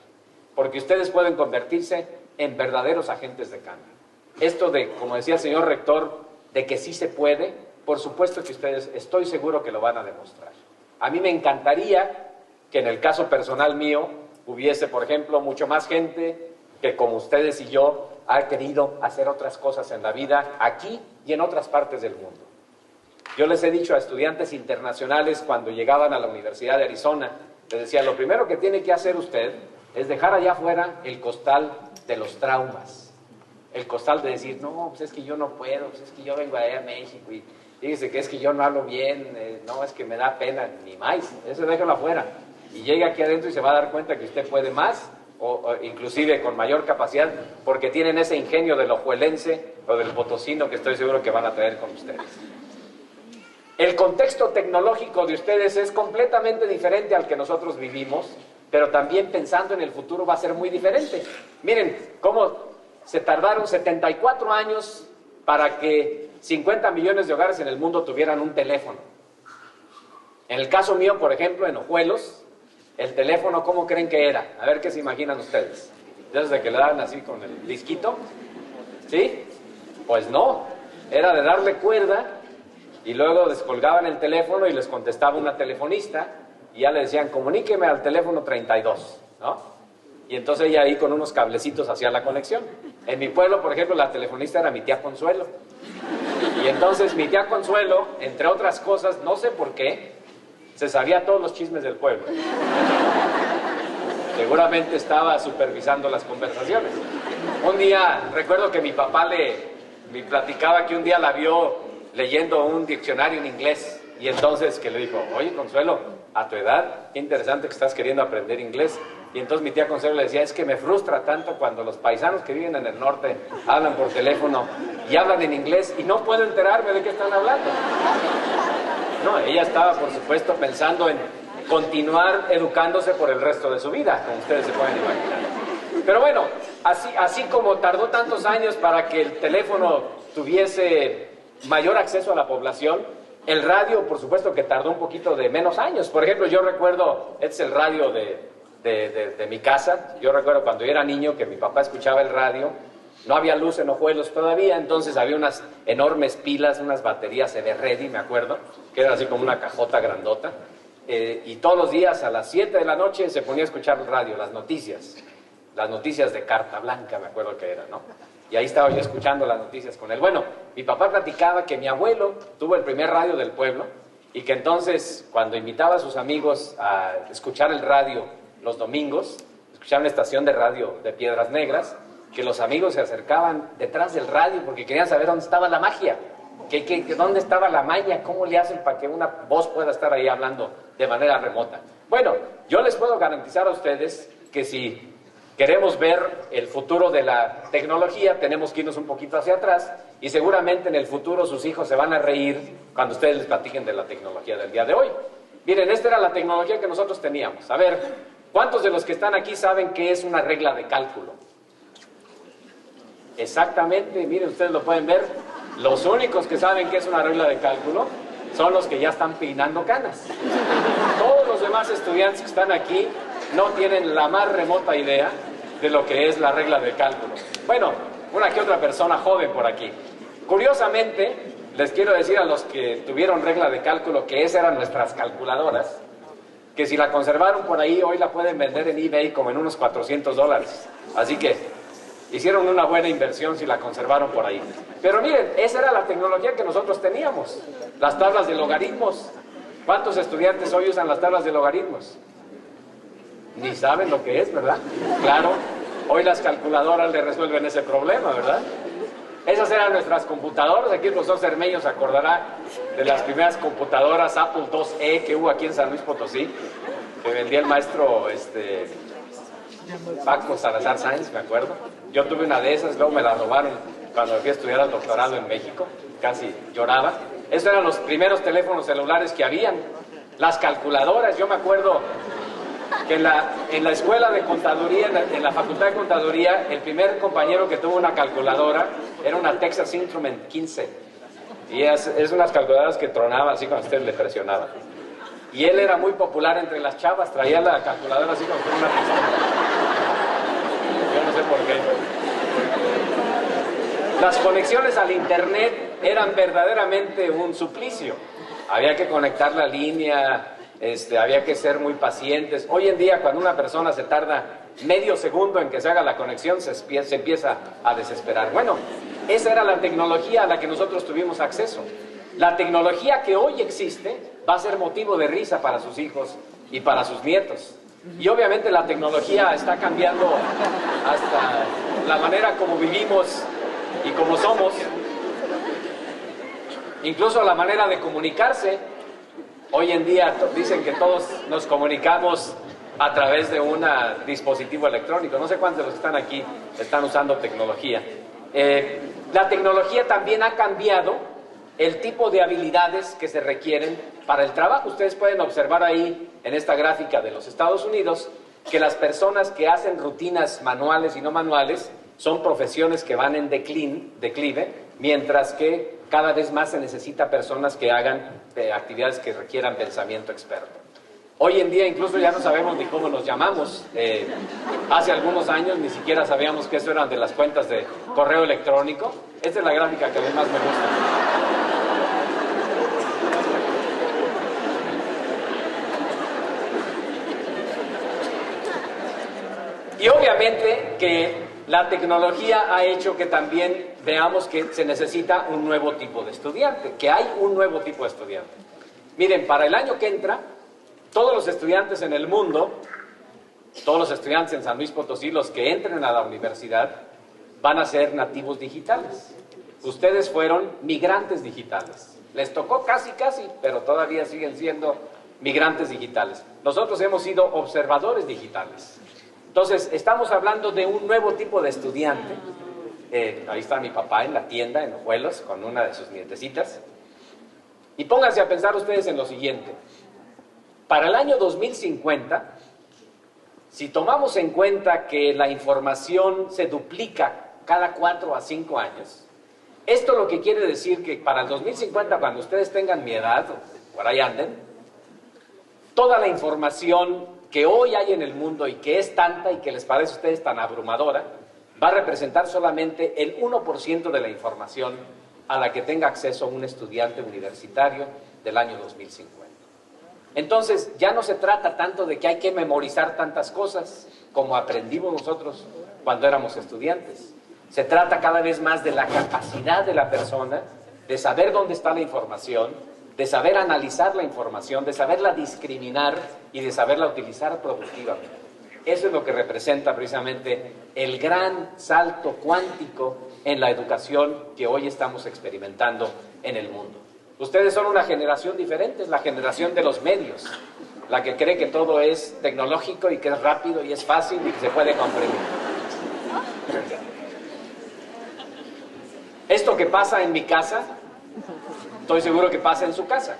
porque ustedes pueden convertirse en verdaderos agentes de cambio. Esto de, como decía el señor rector, de que sí se puede, por supuesto que ustedes, estoy seguro que lo van a demostrar. A mí me encantaría que en el caso personal mío hubiese, por ejemplo, mucho más gente que como ustedes y yo ha querido hacer otras cosas en la vida aquí y en otras partes del mundo. Yo les he dicho a estudiantes internacionales cuando llegaban a la Universidad de Arizona, les decía, lo primero que tiene que hacer usted es dejar allá afuera el costal de los traumas. El costal de decir, no, pues es que yo no puedo, pues es que yo vengo allá a México y fíjese que es que yo no hablo bien, no, es que me da pena, ni más, eso déjalo afuera. Y llega aquí adentro y se va a dar cuenta que usted puede más, o inclusive con mayor capacidad, porque tienen ese ingenio del ojuelense o del potosino que estoy seguro que van a traer con ustedes. El contexto tecnológico de ustedes es completamente diferente al que nosotros vivimos, pero también pensando en el futuro va a ser muy diferente. Miren cómo se tardaron 74 años para que 50 millones de hogares en el mundo tuvieran un teléfono. En el caso mío, por ejemplo, en Ojuelos, el teléfono, ¿cómo creen que era? A ver qué se imaginan ustedes. Desde que le daban así con el disquito, ¿sí? Pues no, era de darle cuerda y luego descolgaban el teléfono y les contestaba una telefonista y ya le decían, comuníqueme al teléfono 32, ¿no? Y entonces ella ahí con unos cablecitos hacía la conexión. En mi pueblo, por ejemplo, la telefonista era mi tía Consuelo. Y entonces mi tía Consuelo, entre otras cosas, no sé por qué, se sabía todos los chismes del pueblo. Seguramente estaba supervisando las conversaciones. Un día, recuerdo que mi papá me platicaba que un día la vio leyendo un diccionario en inglés y entonces que le dijo, oye Consuelo, a tu edad, qué interesante que estás queriendo aprender inglés. Y entonces mi tía Consuelo le decía, es que me frustra tanto cuando los paisanos que viven en el norte hablan por teléfono y hablan en inglés y no puedo enterarme de qué están hablando. No, ella estaba por supuesto pensando en continuar educándose por el resto de su vida, como ustedes se pueden imaginar. Pero bueno, así como tardó tantos años para que el teléfono tuviese mayor acceso a la población, el radio por supuesto que tardó un poquito de menos años. Por ejemplo, yo recuerdo, este es el radio de mi casa, yo recuerdo cuando yo era niño que mi papá escuchaba el radio, no había luz en Ojuelos todavía, entonces había unas enormes pilas, unas baterías Everready, me acuerdo, que era así como una cajota grandota, y todos los días a las 7 de la noche se ponía a escuchar el radio, las noticias de Carta Blanca, me acuerdo que era, ¿no? Y ahí estaba yo escuchando las noticias con él. Bueno, mi papá platicaba que mi abuelo tuvo el primer radio del pueblo y que entonces cuando invitaba a sus amigos a escuchar el radio los domingos, escuchaba una estación de radio de Piedras Negras, que los amigos se acercaban detrás del radio porque querían saber dónde estaba la magia, dónde estaba la maña, cómo le hacen para que una voz pueda estar ahí hablando de manera remota. Bueno, yo les puedo garantizar a ustedes que si queremos ver el futuro de la tecnología, tenemos que irnos un poquito hacia atrás y seguramente en el futuro sus hijos se van a reír cuando ustedes les platiquen de la tecnología del día de hoy. Miren, esta era la tecnología que nosotros teníamos. A ver, ¿cuántos de los que están aquí saben qué es una regla de cálculo? Exactamente, miren, ustedes lo pueden ver. Los únicos que saben qué es una regla de cálculo son los que ya están peinando canas. Todos los demás estudiantes que están aquí no tienen la más remota idea de lo que es la regla de cálculo. Bueno, una que otra persona joven por aquí. Curiosamente, les quiero decir a los que tuvieron regla de cálculo que esas eran nuestras calculadoras, que si la conservaron por ahí, hoy la pueden vender en eBay como en unos $400. Así que hicieron una buena inversión si la conservaron por ahí. Pero miren, esa era la tecnología que nosotros teníamos. Las tablas de logaritmos. ¿Cuántos estudiantes hoy usan las tablas de logaritmos? Ni saben lo que es, ¿verdad? Claro, hoy las calculadoras le resuelven ese problema, ¿verdad? Esas eran nuestras computadoras. Aquí el profesor Cermeño se acordará de las primeras computadoras Apple IIe que hubo aquí en San Luis Potosí, que vendía el maestro Paco Salazar Sáenz, me acuerdo. Yo tuve una de esas, luego me la robaron cuando fui a estudiar el doctorado en México, casi lloraba. Esos eran los primeros teléfonos celulares que habían. Las calculadoras, yo me acuerdo que en la escuela de contaduría, en la facultad de contaduría, el primer compañero que tuvo una calculadora era una Texas Instrument 15. Y es unas calculadoras que tronaban así cuando usted le presionaba. Y él era muy popular entre las chavas, traía la calculadora así como una pistola. Yo no sé por qué. Las conexiones al internet eran verdaderamente un suplicio. Había que conectar la línea, había que ser muy pacientes. Hoy en día, cuando una persona se tarda medio segundo en que se haga la conexión, se empieza a desesperar. Bueno, esa era la tecnología a la que nosotros tuvimos acceso. La tecnología que hoy existe va a ser motivo de risa para sus hijos y para sus nietos. Y obviamente la tecnología está cambiando hasta la manera como vivimos y como somos. Incluso la manera de comunicarse. Hoy en día dicen que todos nos comunicamos a través de un dispositivo electrónico. No sé cuántos de los que están aquí están usando tecnología. La tecnología también ha cambiado el tipo de habilidades que se requieren para el trabajo. Ustedes pueden observar ahí en esta gráfica de los Estados Unidos que las personas que hacen rutinas manuales y no manuales son profesiones que van en declive, mientras que cada vez más se necesita personas que hagan actividades que requieran pensamiento experto. Hoy en día incluso ya no sabemos ni cómo nos llamamos. Hace algunos años ni siquiera sabíamos que eso eran de las cuentas de correo electrónico. Esta es la gráfica que a mí más me gusta. Y obviamente que la tecnología ha hecho que también veamos que se necesita un nuevo tipo de estudiante, que hay un nuevo tipo de estudiante. Miren, para el año que entra, todos los estudiantes en el mundo, todos los estudiantes en San Luis Potosí, los que entren a la universidad, van a ser nativos digitales. Ustedes fueron migrantes digitales. Les tocó casi, pero todavía siguen siendo migrantes digitales. Nosotros hemos sido observadores digitales. Entonces, estamos hablando de un nuevo tipo de estudiante. Ahí está mi papá en la tienda, en Ojuelos, con una de sus nietecitas. Y pónganse a pensar ustedes en lo siguiente. Para el año 2050, si tomamos en cuenta que la información se duplica cada 4 a 5 años, esto lo que quiere decir que para el 2050, cuando ustedes tengan mi edad, o por ahí anden, toda la información que hoy hay en el mundo y que es tanta y que les parece a ustedes tan abrumadora, va a representar solamente el 1% de la información a la que tenga acceso un estudiante universitario del año 2050. Entonces, ya no se trata tanto de que hay que memorizar tantas cosas como aprendimos nosotros cuando éramos estudiantes. Se trata cada vez más de la capacidad de la persona de saber dónde está la información, de saber analizar la información, de saberla discriminar y de saberla utilizar productivamente. Eso es lo que representa precisamente el gran salto cuántico en la educación que hoy estamos experimentando en el mundo. Ustedes son una generación diferente, es la generación de los medios, la que cree que todo es tecnológico y que es rápido y es fácil y que se puede comprimir. Esto que pasa en mi casa, estoy seguro que pasa en su casa.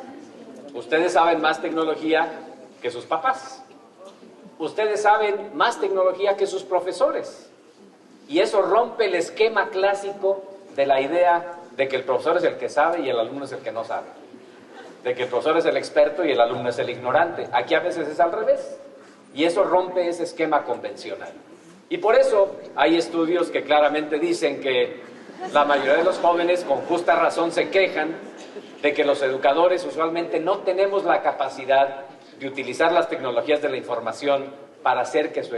Ustedes saben más tecnología que sus papás. Ustedes saben más tecnología que sus profesores. Y eso rompe el esquema clásico de la idea de que el profesor es el que sabe y el alumno es el que no sabe. De que el profesor es el experto y el alumno es el ignorante. Aquí a veces es al revés. Y eso rompe ese esquema convencional. Y por eso hay estudios que claramente dicen que la mayoría de los jóvenes con justa razón se quejan de que los educadores usualmente no tenemos la capacidad de utilizar las tecnologías de la información para hacer que su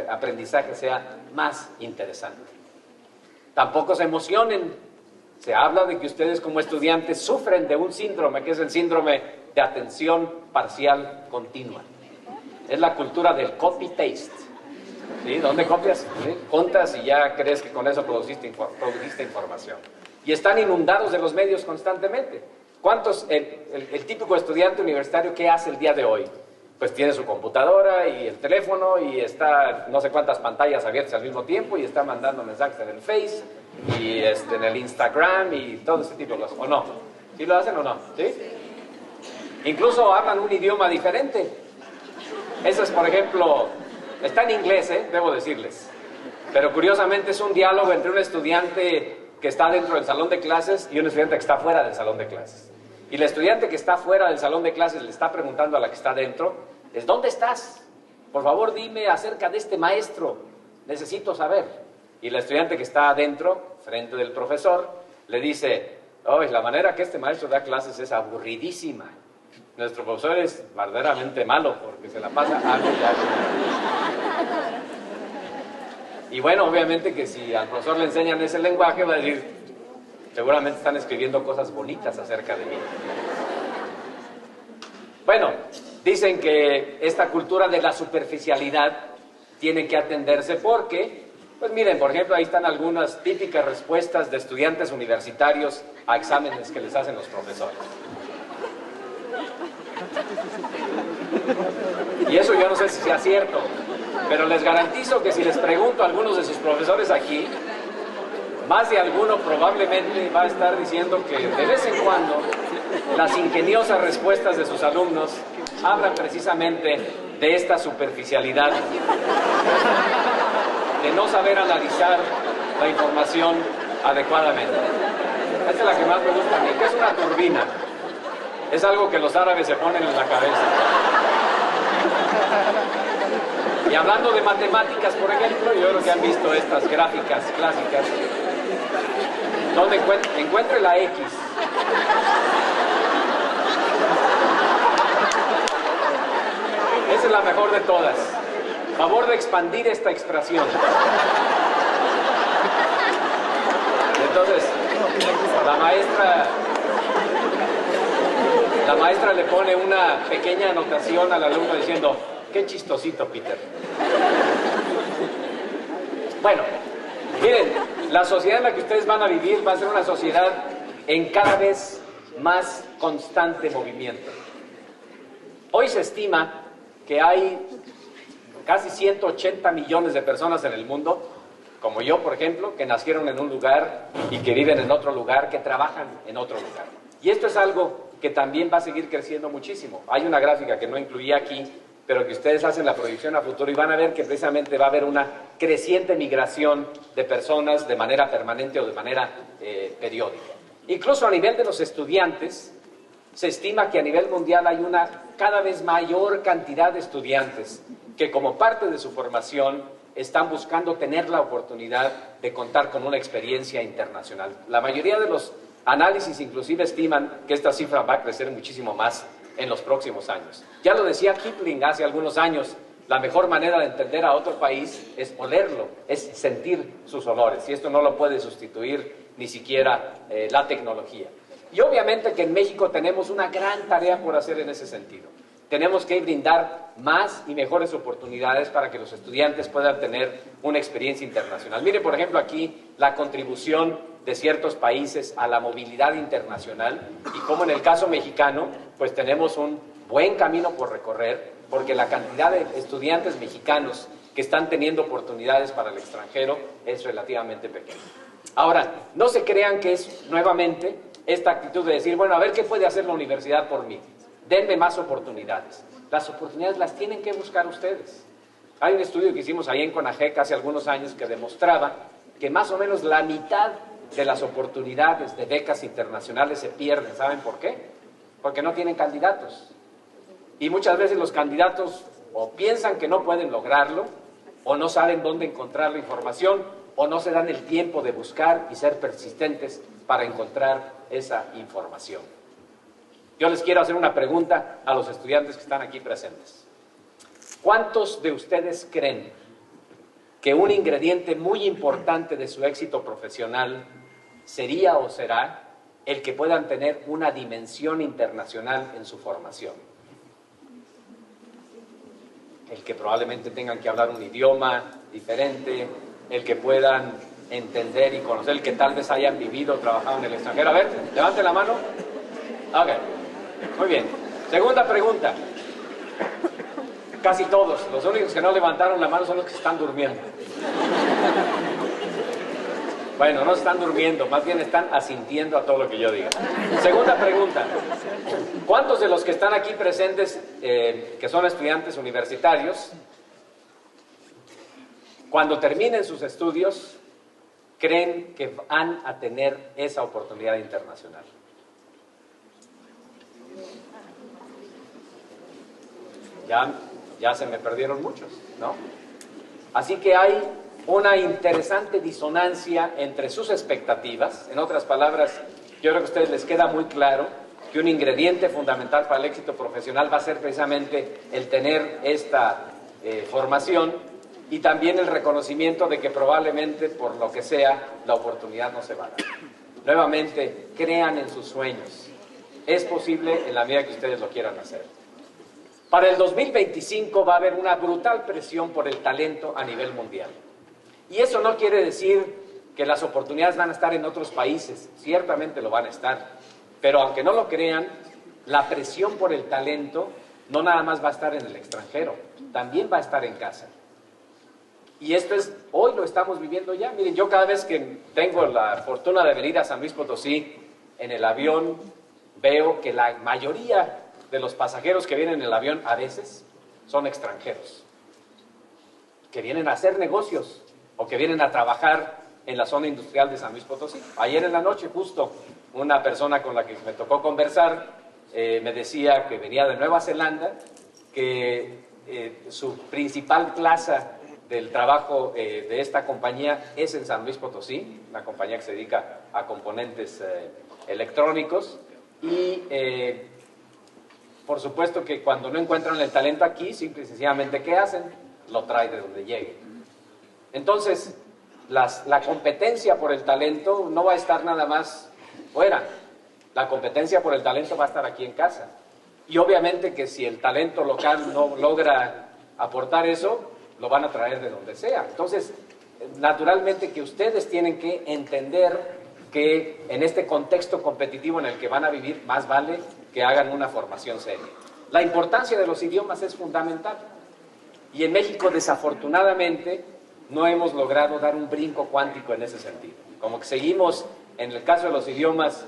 aprendizaje sea más interesante. Tampoco se emocionen. Se habla de que ustedes como estudiantes sufren de un síndrome, que es el síndrome de atención parcial continua. Es la cultura del copy-paste. ¿Sí? ¿Dónde copias? ¿Sí? Juntas y ya crees que con eso produjiste información. Y están inundados de los medios constantemente. ¿Cuántos, el típico estudiante universitario, qué hace el día de hoy? Pues tiene su computadora y el teléfono y está no sé cuántas pantallas abiertas al mismo tiempo y está mandando mensajes en el Face y en el Instagram y todo ese tipo de cosas. ¿O no? ¿Sí lo hacen o no? ¿Sí? Incluso hablan un idioma diferente. Eso es, por ejemplo, está en inglés, debo decirles. Pero curiosamente es un diálogo entre un estudiante que está dentro del salón de clases y un estudiante que está fuera del salón de clases. Y el estudiante que está fuera del salón de clases le está preguntando a la que está dentro, ¿dónde estás? Por favor, dime acerca de este maestro, necesito saber. Y el estudiante que está adentro, frente del profesor, le dice, la manera que este maestro da clases es aburridísima. Nuestro profesor es verdaderamente malo porque se la pasa y bueno, obviamente que si al profesor le enseñan ese lenguaje va a decir, seguramente están escribiendo cosas bonitas acerca de mí. Bueno, dicen que esta cultura de la superficialidad tiene que atenderse porque, pues miren, por ejemplo, ahí están algunas típicas respuestas de estudiantes universitarios a exámenes que les hacen los profesores. Y eso yo no sé si sea cierto, pero les garantizo que si les pregunto a algunos de sus profesores aquí, más de alguno probablemente va a estar diciendo que de vez en cuando las ingeniosas respuestas de sus alumnos hablan precisamente de esta superficialidad, de no saber analizar la información adecuadamente. Esta es la que más me gusta a mí, que es una turbina. Es algo que los árabes se ponen en la cabeza. Y hablando de matemáticas, por ejemplo, yo creo que han visto estas gráficas clásicas, donde encuentre la X. Esa es la mejor de todas. Favor de expandir esta expresión. Entonces, la maestra le pone una pequeña anotación al alumno diciendo, qué chistosito, Peter. Bueno, miren, la sociedad en la que ustedes van a vivir va a ser una sociedad en cada vez más constante movimiento. Hoy se estima que hay casi 180 millones de personas en el mundo, como yo, por ejemplo, que nacieron en un lugar y que viven en otro lugar, que trabajan en otro lugar. Y esto es algo que también va a seguir creciendo muchísimo. Hay una gráfica que no incluí aquí, pero que ustedes hacen la proyección a futuro y van a ver que precisamente va a haber una creciente migración de personas de manera permanente o de manera periódica. Incluso a nivel de los estudiantes, se estima que a nivel mundial hay una cada vez mayor cantidad de estudiantes que como parte de su formación están buscando tener la oportunidad de contar con una experiencia internacional. La mayoría de los análisis inclusive estiman que esta cifra va a crecer muchísimo más en los próximos años. Ya lo decía Kipling hace algunos años, la mejor manera de entender a otro país es olerlo, es sentir sus olores, y esto no lo puede sustituir ni siquiera la tecnología. Y obviamente que en México tenemos una gran tarea por hacer en ese sentido. Tenemos que brindar más y mejores oportunidades para que los estudiantes puedan tener una experiencia internacional. Mire, por ejemplo, aquí la contribución de ciertos países a la movilidad internacional y como en el caso mexicano, pues tenemos un buen camino por recorrer porque la cantidad de estudiantes mexicanos que están teniendo oportunidades para el extranjero es relativamente pequeña. Ahora, no se crean que es nuevamente esta actitud de decir, bueno, a ver qué puede hacer la universidad por mí. Denme más oportunidades. Las oportunidades las tienen que buscar ustedes. Hay un estudio que hicimos ahí en CONAGEC hace algunos años que demostraba que más o menos la mitad de las oportunidades de becas internacionales se pierden. ¿Saben por qué? Porque no tienen candidatos. Y muchas veces los candidatos o piensan que no pueden lograrlo, o no saben dónde encontrar la información, o no se dan el tiempo de buscar y ser persistentes para encontrar esa información. Yo les quiero hacer una pregunta a los estudiantes que están aquí presentes. ¿Cuántos de ustedes creen que un ingrediente muy importante de su éxito profesional sería o será el que puedan tener una dimensión internacional en su formación? el que probablemente tengan que hablar un idioma diferente, el que puedan entender y conocer, el que tal vez hayan vivido o trabajado en el extranjero. A ver, levante la mano. Ok, muy bien. Segunda pregunta. Casi todos, los únicos que no levantaron la mano son los que están durmiendo. Bueno, no están durmiendo, más bien están asintiendo a todo lo que yo diga. Segunda pregunta. ¿Cuántos de los que están aquí presentes, que son estudiantes universitarios, cuando terminen sus estudios, creen que van a tener esa oportunidad internacional? Ya se me perdieron muchos, ¿no? Así que hay una interesante disonancia entre sus expectativas. En otras palabras, yo creo que a ustedes les queda muy claro que un ingrediente fundamental para el éxito profesional va a ser precisamente el tener esta formación y también el reconocimiento de que probablemente, por lo que sea, la oportunidad no se va a dar. Nuevamente, crean en sus sueños. Es posible en la medida que ustedes lo quieran hacer. Para el 2025 va a haber una brutal presión por el talento a nivel mundial. Y eso no quiere decir que las oportunidades van a estar en otros países, ciertamente lo van a estar, pero aunque no lo crean, la presión por el talento no nada más va a estar en el extranjero, también va a estar en casa. Y esto hoy lo estamos viviendo ya. Miren, yo cada vez que tengo la fortuna de venir a San Luis Potosí, en el avión veo que la mayoría de los pasajeros que vienen en el avión a veces son extranjeros, que vienen a hacer negocios o que vienen a trabajar en la zona industrial de San Luis Potosí. Ayer en la noche justo una persona con la que me tocó conversar me decía que venía de Nueva Zelanda, que su principal plaza del trabajo de esta compañía es en San Luis Potosí, una compañía que se dedica a componentes electrónicos y por supuesto que cuando no encuentran el talento aquí, simple y sencillamente ¿qué hacen? Lo traen de donde llegue. Entonces, la competencia por el talento no va a estar nada más fuera. La competencia por el talento va a estar aquí en casa. Y obviamente que si el talento local no logra aportar eso, lo van a traer de donde sea. Entonces, naturalmente que ustedes tienen que entender que en este contexto competitivo en el que van a vivir, más vale que hagan una formación seria. La importancia de los idiomas es fundamental. Y en México, desafortunadamente, no hemos logrado dar un brinco cuántico en ese sentido. Como que seguimos, en el caso de los idiomas,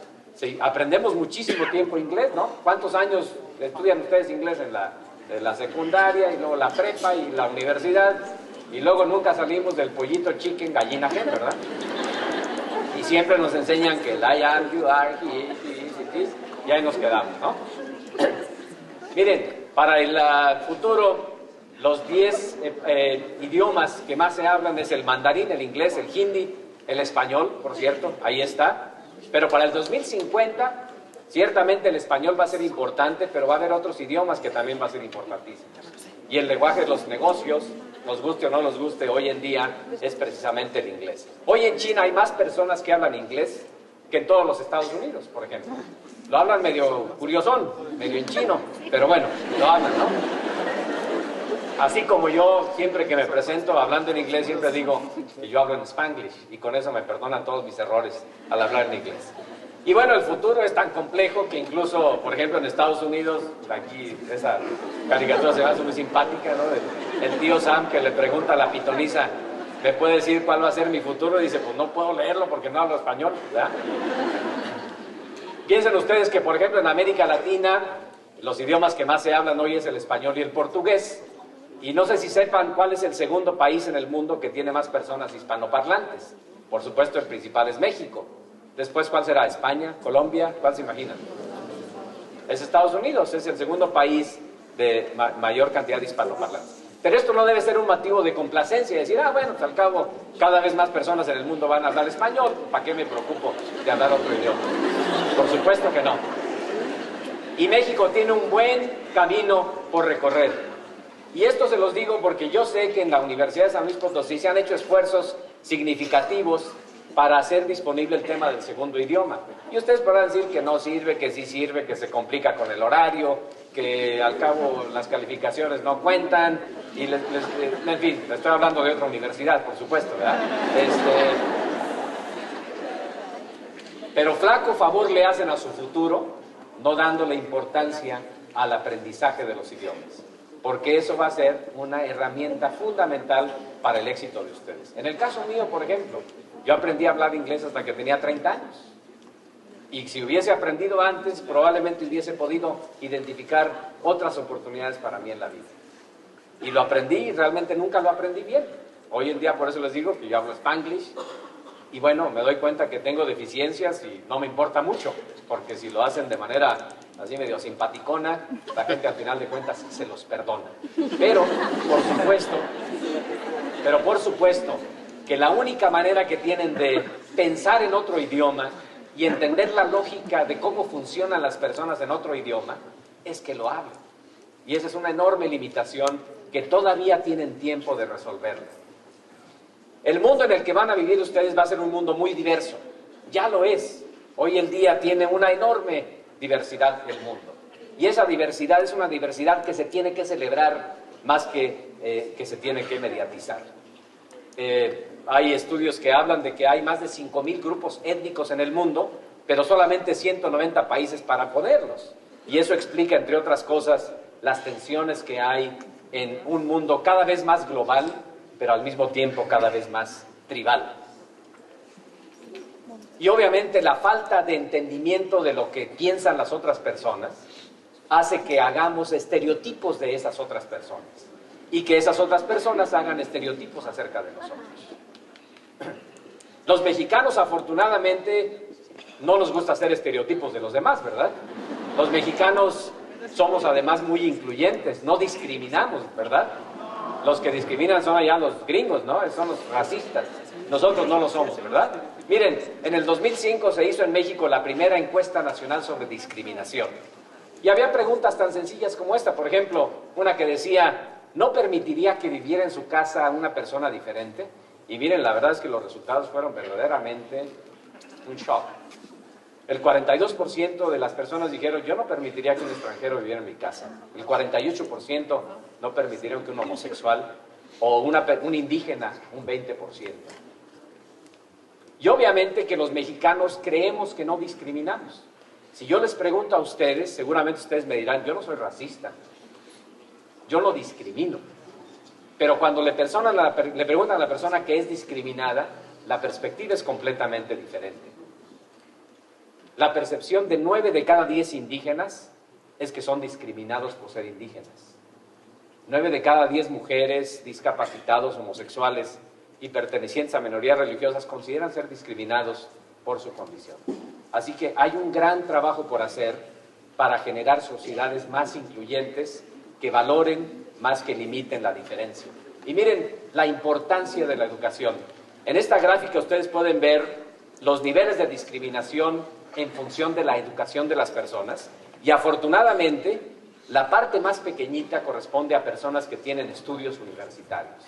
aprendemos muchísimo tiempo inglés, ¿no? ¿Cuántos años estudian ustedes inglés en la secundaria y luego la prepa y la universidad? Y luego nunca salimos del pollito, chicken, gallina, hen, ¿verdad? Y siempre nos enseñan que el I am, you are, he, it is, y ahí nos quedamos, ¿no? Miren, para el futuro, los 10 idiomas que más se hablan es el mandarín, el inglés, el hindi, el español, por cierto, ahí está. Pero para el 2050, ciertamente el español va a ser importante, pero va a haber otros idiomas que también va a ser importantísimos. Y el lenguaje de los negocios, nos guste o no nos guste, hoy en día es precisamente el inglés. Hoy en China hay más personas que hablan inglés que en todos los Estados Unidos, por ejemplo. Lo hablan medio curiosón, medio en chino, pero bueno, lo hablan, ¿no? Así como yo, siempre que me presento hablando en inglés, siempre digo que yo hablo en Spanglish, y con eso me perdonan todos mis errores al hablar en inglés. Y bueno, el futuro es tan complejo que incluso, por ejemplo, en Estados Unidos, aquí esa caricatura se me hace muy simpática, ¿no? El tío Sam que le pregunta a la pitonisa, ¿me puede decir cuál va a ser mi futuro? Y dice, pues no puedo leerlo porque no hablo español, ¿verdad? Piensen ustedes que, por ejemplo, en América Latina, los idiomas que más se hablan hoy es el español y el portugués. Y no sé si sepan cuál es el segundo país en el mundo que tiene más personas hispanoparlantes. Por supuesto, el principal es México. Después, ¿cuál será? ¿España? ¿Colombia? ¿Cuál se imaginan? Es Estados Unidos, es el segundo país de mayor cantidad de hispanoparlantes. Pero esto no debe ser un motivo de complacencia, decir, bueno, pues al cabo, cada vez más personas en el mundo van a hablar español, ¿para qué me preocupo de hablar otro idioma? Por supuesto que no. Y México tiene un buen camino por recorrer. Y esto se los digo porque yo sé que en la Universidad de San Luis Potosí se han hecho esfuerzos significativos para hacer disponible el tema del segundo idioma. Y ustedes podrán decir que no sirve, que sí sirve, que se complica con el horario, que al cabo las calificaciones no cuentan, y en fin, le estoy hablando de otra universidad, por supuesto, ¿verdad? Pero flaco favor le hacen a su futuro no dándole importancia al aprendizaje de los idiomas, porque eso va a ser una herramienta fundamental para el éxito de ustedes. En el caso mío, por ejemplo, yo aprendí a hablar inglés hasta que tenía 30 años. Y si hubiese aprendido antes, probablemente hubiese podido identificar otras oportunidades para mí en la vida. Y lo aprendí y realmente nunca lo aprendí bien. Hoy en día por eso les digo que yo hablo Spanglish. Y bueno, me doy cuenta que tengo deficiencias y no me importa mucho, porque si lo hacen de manera así medio simpaticona, la gente al final de cuentas se los perdona. Pero, por supuesto, que la única manera que tienen de pensar en otro idioma y entender la lógica de cómo funcionan las personas en otro idioma es que lo hablen. Y esa es una enorme limitación que todavía tienen tiempo de resolverla. El mundo en el que van a vivir ustedes va a ser un mundo muy diverso. Ya lo es. Hoy en día tiene una enorme diversidad el mundo. Y esa diversidad es una diversidad que se tiene que celebrar más que se tiene que mediatizar. Hay estudios que hablan de que hay más de 5,000 grupos étnicos en el mundo, pero solamente 190 países para ponerlos. Y eso explica, entre otras cosas, las tensiones que hay en un mundo cada vez más global, pero al mismo tiempo cada vez más tribal. Y obviamente la falta de entendimiento de lo que piensan las otras personas hace que hagamos estereotipos de esas otras personas y que esas otras personas hagan estereotipos acerca de nosotros. Los mexicanos, afortunadamente, no nos gusta hacer estereotipos de los demás, ¿verdad? Los mexicanos somos además muy incluyentes, no discriminamos, ¿verdad? Los que discriminan son allá los gringos, ¿no? Son los racistas. Nosotros no lo somos, ¿verdad? Miren, en el 2005 se hizo en México la primera encuesta nacional sobre discriminación. Y había preguntas tan sencillas como esta, por ejemplo, una que decía, ¿no permitiría que viviera en su casa una persona diferente? Y miren, la verdad es que los resultados fueron verdaderamente un shock. El 42% de las personas dijeron, yo no permitiría que un extranjero viviera en mi casa. El 48% no permitirían que un homosexual o un indígena, un 20%. Y obviamente que los mexicanos creemos que no discriminamos. Si yo les pregunto a ustedes, seguramente ustedes me dirán, yo no soy racista, yo no discrimino. Pero cuando le preguntan a la persona que es discriminada, la perspectiva es completamente diferente. La percepción de 9 de cada 10 indígenas es que son discriminados por ser indígenas. 9 de cada 10 mujeres, discapacitados, homosexuales y pertenecientes a minorías religiosas consideran ser discriminados por su condición. Así que hay un gran trabajo por hacer para generar sociedades más incluyentes que valoren más que limiten la diferencia. Y miren la importancia de la educación. En esta gráfica ustedes pueden ver los niveles de discriminación en función de la educación de las personas y afortunadamente la parte más pequeñita corresponde a personas que tienen estudios universitarios.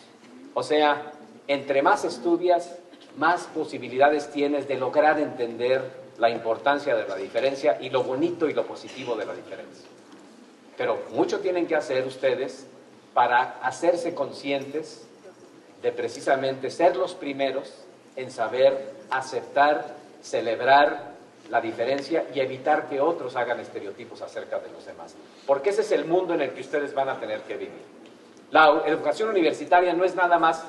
O sea, entre más estudias, más posibilidades tienes de lograr entender la importancia de la diferencia y lo bonito y lo positivo de la diferencia. Pero mucho tienen que hacer ustedes para hacerse conscientes de precisamente ser los primeros en saber aceptar, celebrar la diferencia y evitar que otros hagan estereotipos acerca de los demás. Porque ese es el mundo en el que ustedes van a tener que vivir. La educación universitaria no es nada más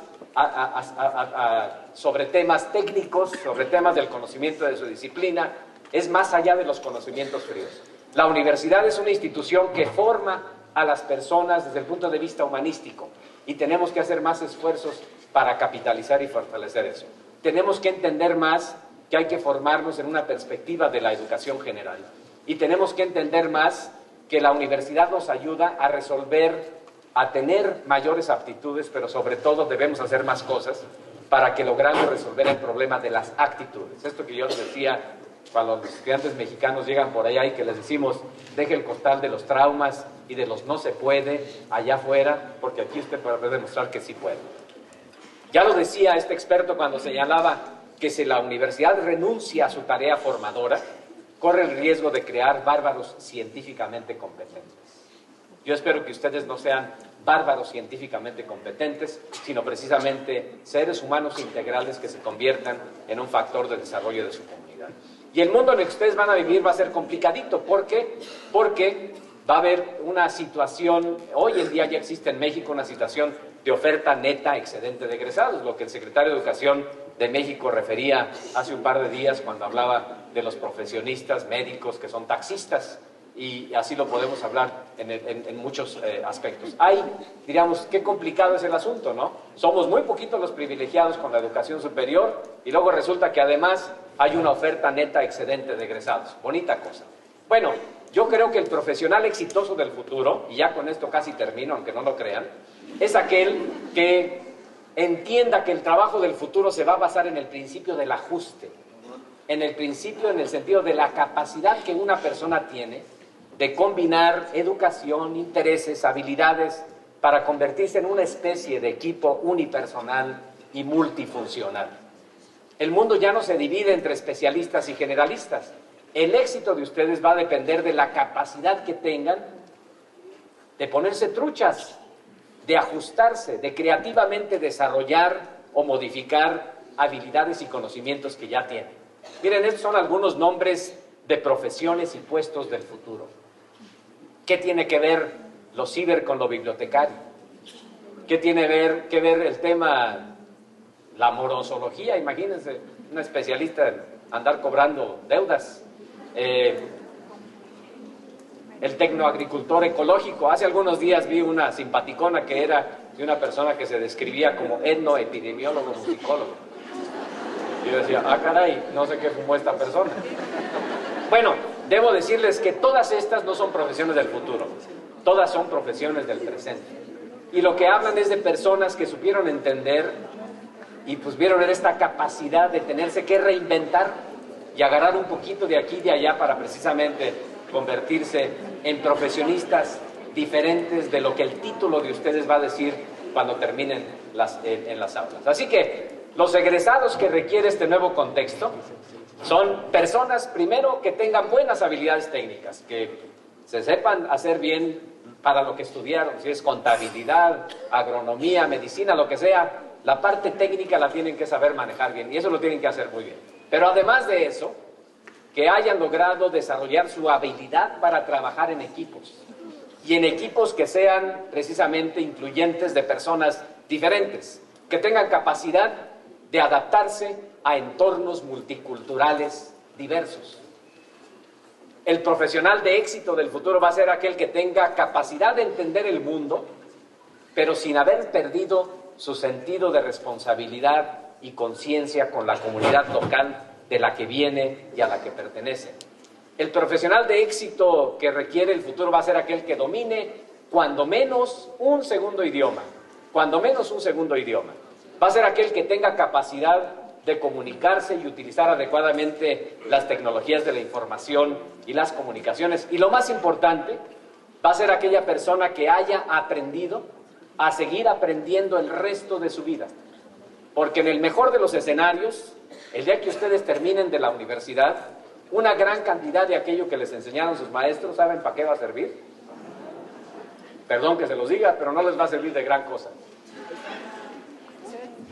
sobre temas técnicos, sobre temas del conocimiento de su disciplina, es más allá de los conocimientos fríos. La universidad es una institución que forma a las personas desde el punto de vista humanístico y tenemos que hacer más esfuerzos para capitalizar y fortalecer eso. Tenemos que entender más que hay que formarnos en una perspectiva de la educación general y tenemos que entender más que la universidad nos ayuda a resolver, a tener mayores aptitudes, pero sobre todo debemos hacer más cosas para que logramos resolver el problema de las actitudes. Esto que yo les decía cuando los estudiantes mexicanos llegan por allá y que les decimos, deje el costal de los traumas y de los no se puede allá afuera, porque aquí usted puede demostrar que sí puede. Ya lo decía este experto cuando señalaba que si la universidad renuncia a su tarea formadora, corre el riesgo de crear bárbaros científicamente competentes. Yo espero que ustedes no sean bárbaros científicamente competentes, sino precisamente seres humanos integrales que se conviertan en un factor de desarrollo de su comunidad. Y el mundo en el que ustedes van a vivir va a ser complicadito. ¿Por qué? Porque va a haber una situación, hoy en día ya existe en México una situación de oferta neta excedente de egresados, lo que el secretario de Educación de México refería hace un par de días cuando hablaba de los profesionistas médicos que son taxistas, y así lo podemos hablar en muchos aspectos. Hay, diríamos, qué complicado es el asunto, ¿no? Somos muy poquitos los privilegiados con la educación superior y luego resulta que además hay una oferta neta excedente de egresados. Bonita cosa. Bueno, yo creo que el profesional exitoso del futuro, y ya con esto casi termino, aunque no lo crean, es aquel que entienda que el trabajo del futuro se va a basar en el principio del ajuste, en el principio, en el sentido de la capacidad que una persona tiene de combinar educación, intereses, habilidades, para convertirse en una especie de equipo unipersonal y multifuncional. El mundo ya no se divide entre especialistas y generalistas. El éxito de ustedes va a depender de la capacidad que tengan de ponerse truchas, de ajustarse, de creativamente desarrollar o modificar habilidades y conocimientos que ya tienen. Miren, estos son algunos nombres de profesiones y puestos del futuro. ¿Qué tiene que ver lo ciber con lo bibliotecario? ¿Qué tiene que ver el tema, la morosología? Imagínense, un especialista en andar cobrando deudas. El tecnoagricultor ecológico. Hace algunos días vi una simpaticona que era de una persona que se describía como etnoepidemiólogo musicólogo. Y yo decía, ah caray, no sé qué fumó esta persona. Bueno, debo decirles que todas estas no son profesiones del futuro, todas son profesiones del presente. Y lo que hablan es de personas que supieron entender y pues vieron en esta capacidad de tenerse que reinventar y agarrar un poquito de aquí y de allá para precisamente convertirse en profesionistas diferentes de lo que el título de ustedes va a decir cuando terminen en las aulas. Así que los egresados que requiere este nuevo contexto son personas, primero, que tengan buenas habilidades técnicas, que se sepan hacer bien para lo que estudiaron, si es contabilidad, agronomía, medicina, lo que sea, la parte técnica la tienen que saber manejar bien y eso lo tienen que hacer muy bien. Pero además de eso, que hayan logrado desarrollar su habilidad para trabajar en equipos y en equipos que sean precisamente incluyentes de personas diferentes, que tengan capacidad de adaptarse a entornos multiculturales diversos. El profesional de éxito del futuro va a ser aquel que tenga capacidad de entender el mundo, pero sin haber perdido su sentido de responsabilidad y conciencia con la comunidad local de la que viene y a la que pertenece. El profesional de éxito que requiere el futuro va a ser aquel que domine cuando menos un segundo idioma, Va a ser aquel que tenga capacidad de comunicarse y utilizar adecuadamente las tecnologías de la información y las comunicaciones. Y lo más importante, va a ser aquella persona que haya aprendido a seguir aprendiendo el resto de su vida. Porque en el mejor de los escenarios, el día que ustedes terminen de la universidad, una gran cantidad de aquello que les enseñaron sus maestros, ¿saben para qué va a servir? Perdón que se los diga, pero no les va a servir de gran cosa.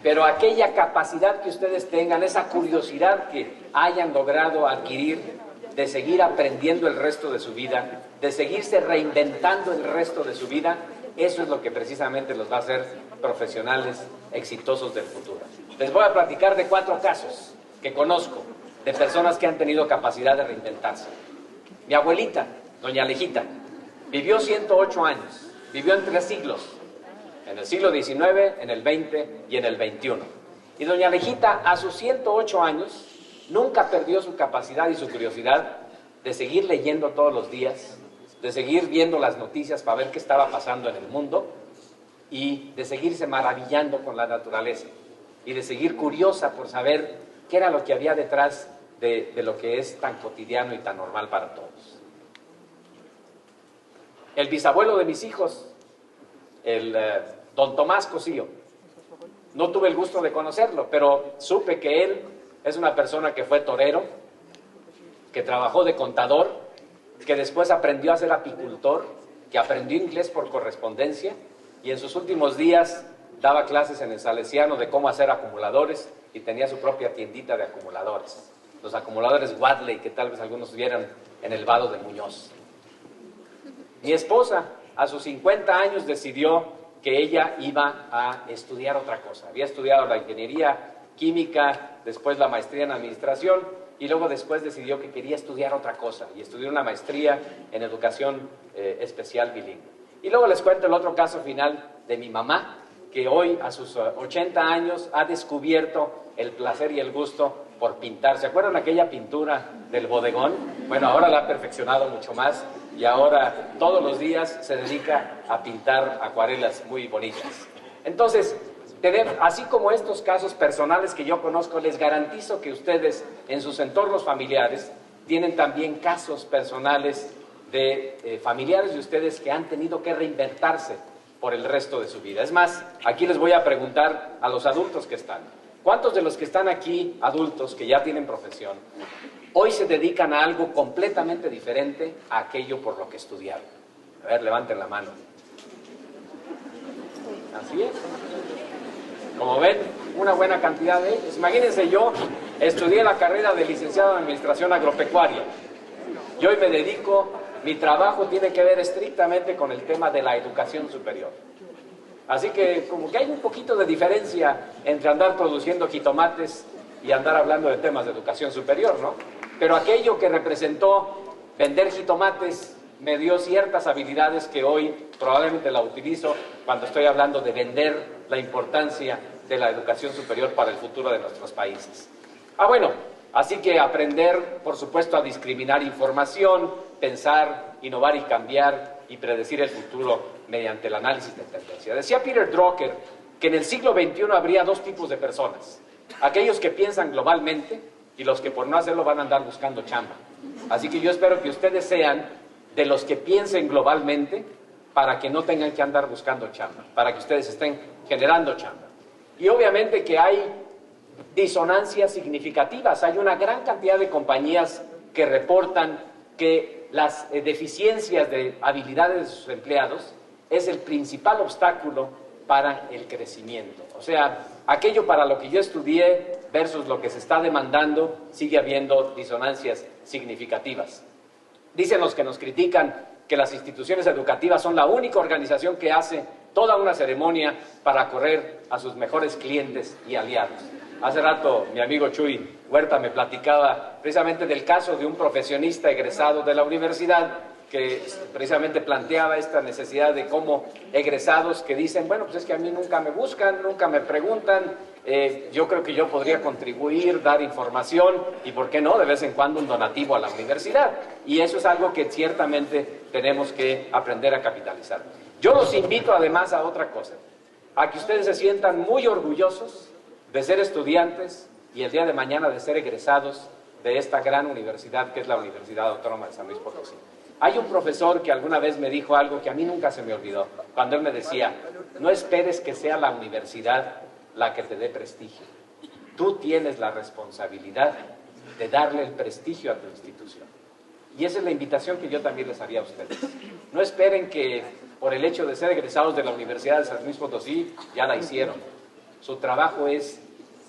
Pero aquella capacidad que ustedes tengan, esa curiosidad que hayan logrado adquirir de seguir aprendiendo el resto de su vida, de seguirse reinventando el resto de su vida, eso es lo que precisamente los va a hacer profesionales exitosos del futuro. Les voy a platicar de 4 casos que conozco de personas que han tenido capacidad de reinventarse. Mi abuelita, doña Alejita, vivió 108 años, vivió en 3 siglos. En el siglo XIX, en el XX y en el XXI. Y doña Alejita, a sus 108 años, nunca perdió su capacidad y su curiosidad de seguir leyendo todos los días, de seguir viendo las noticias para ver qué estaba pasando en el mundo y de seguirse maravillando con la naturaleza y de seguir curiosa por saber qué era lo que había detrás de lo que es tan cotidiano y tan normal para todos. El bisabuelo de mis hijos, don Tomás Cosío, no tuve el gusto de conocerlo, pero supe que él es una persona que fue torero, que trabajó de contador, que después aprendió a ser apicultor que aprendió inglés por correspondencia y en sus últimos días daba clases en el Salesiano de cómo hacer acumuladores y tenía su propia tiendita de acumuladores. Los acumuladores Wadley, que tal vez algunos vieran en el Vado de Muñoz. Mi esposa, a sus 50 años, decidió que ella iba a estudiar otra cosa. Había estudiado la ingeniería química, después la maestría en administración y luego después decidió que quería estudiar otra cosa y estudió una maestría en educación especial bilingüe. Y luego les cuento el otro caso final de mi mamá, que hoy a sus 80 años ha descubierto el placer y el gusto por pintar. ¿Se acuerdan aquella pintura del bodegón? Bueno, ahora la ha perfeccionado mucho más y ahora todos los días se dedica a pintar acuarelas muy bonitas. Entonces, así como estos casos personales que yo conozco, les garantizo que ustedes en sus entornos familiares tienen también casos personales de familiares de ustedes que han tenido que reinventarse por el resto de su vida. Es más, aquí les voy a preguntar a los adultos que están. ¿Cuántos de los que están aquí, adultos, que ya tienen profesión, hoy se dedican a algo completamente diferente a aquello por lo que estudiaron? A ver, levanten la mano. Así es. Como ven, una buena cantidad de ellos. Imagínense, yo estudié la carrera de licenciado en Administración Agropecuaria. Y hoy me dedico, mi trabajo tiene que ver estrictamente con el tema de la educación superior. Así que como que hay un poquito de diferencia entre andar produciendo jitomates y andar hablando de temas de educación superior, ¿no? Pero aquello que representó vender jitomates me dio ciertas habilidades que hoy probablemente la utilizo cuando estoy hablando de vender la importancia de la educación superior para el futuro de nuestros países. Bueno, así que aprender, por supuesto, a discriminar información, pensar, innovar y cambiar y predecir el futuro mediante el análisis de tendencia. Decía Peter Drucker que en el siglo XXI habría dos tipos de personas: aquellos que piensan globalmente y los que por no hacerlo van a andar buscando chamba. Así que yo espero que ustedes sean de los que piensen globalmente para que no tengan que andar buscando chamba, para que ustedes estén generando chamba. Y obviamente que hay disonancias significativas. Hay una gran cantidad de compañías que reportan que las deficiencias de habilidades de sus empleados es el principal obstáculo para el crecimiento. O sea, aquello para lo que yo estudié versus lo que se está demandando, sigue habiendo disonancias significativas. Dicen los que nos critican que las instituciones educativas son la única organización que hace toda una ceremonia para correr a sus mejores clientes y aliados. Hace rato mi amigo Chuy Huerta me platicaba precisamente del caso de un profesionista egresado de la universidad que precisamente planteaba esta necesidad de cómo egresados que dicen, bueno, pues es que a mí nunca me buscan, nunca me preguntan, yo creo que yo podría contribuir, dar información y, ¿por qué no?, de vez en cuando un donativo a la universidad. Y eso es algo que ciertamente tenemos que aprender a capitalizar. Yo los invito además a otra cosa, a que ustedes se sientan muy orgullosos de ser estudiantes y el día de mañana de ser egresados de esta gran universidad que es la Universidad Autónoma de San Luis Potosí. Hay un profesor que alguna vez me dijo algo que a mí nunca se me olvidó, cuando él me decía, no esperes que sea la universidad la que te dé prestigio. Tú tienes la responsabilidad de darle el prestigio a tu institución. Y esa es la invitación que yo también les haría a ustedes. No esperen que por el hecho de ser egresados de la Universidad de San Luis Potosí ya la hicieron. Su trabajo es,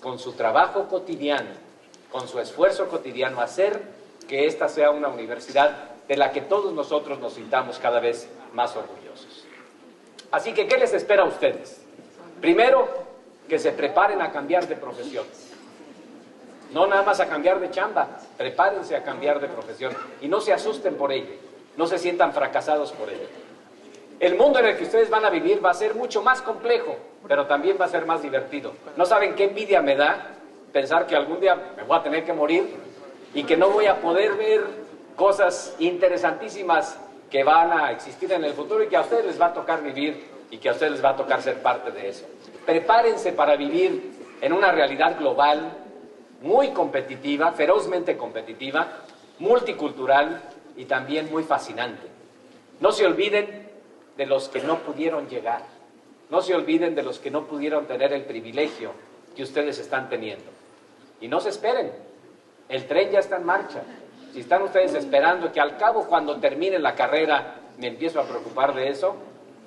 con su trabajo cotidiano, con su esfuerzo cotidiano, hacer que esta sea una universidad de la que todos nosotros nos sintamos cada vez más orgullosos. Así que, ¿qué les espera a ustedes? Primero, que se preparen a cambiar de profesión. No nada más a cambiar de chamba, prepárense a cambiar de profesión y no se asusten por ello, no se sientan fracasados por ello. El mundo en el que ustedes van a vivir va a ser mucho más complejo, pero también va a ser más divertido. No saben qué envidia me da pensar que algún día me voy a tener que morir y que no voy a poder ver cosas interesantísimas que van a existir en el futuro y que a ustedes les va a tocar vivir y que a ustedes les va a tocar ser parte de eso. Prepárense para vivir en una realidad global muy competitiva, ferozmente competitiva, multicultural y también muy fascinante. No se olviden de los que no pudieron llegar, no se olviden de los que no pudieron tener el privilegio que ustedes están teniendo. Y no se esperen, el tren ya está en marcha. Si están ustedes esperando que al cabo, cuando terminen la carrera, me empiezo a preocupar de eso,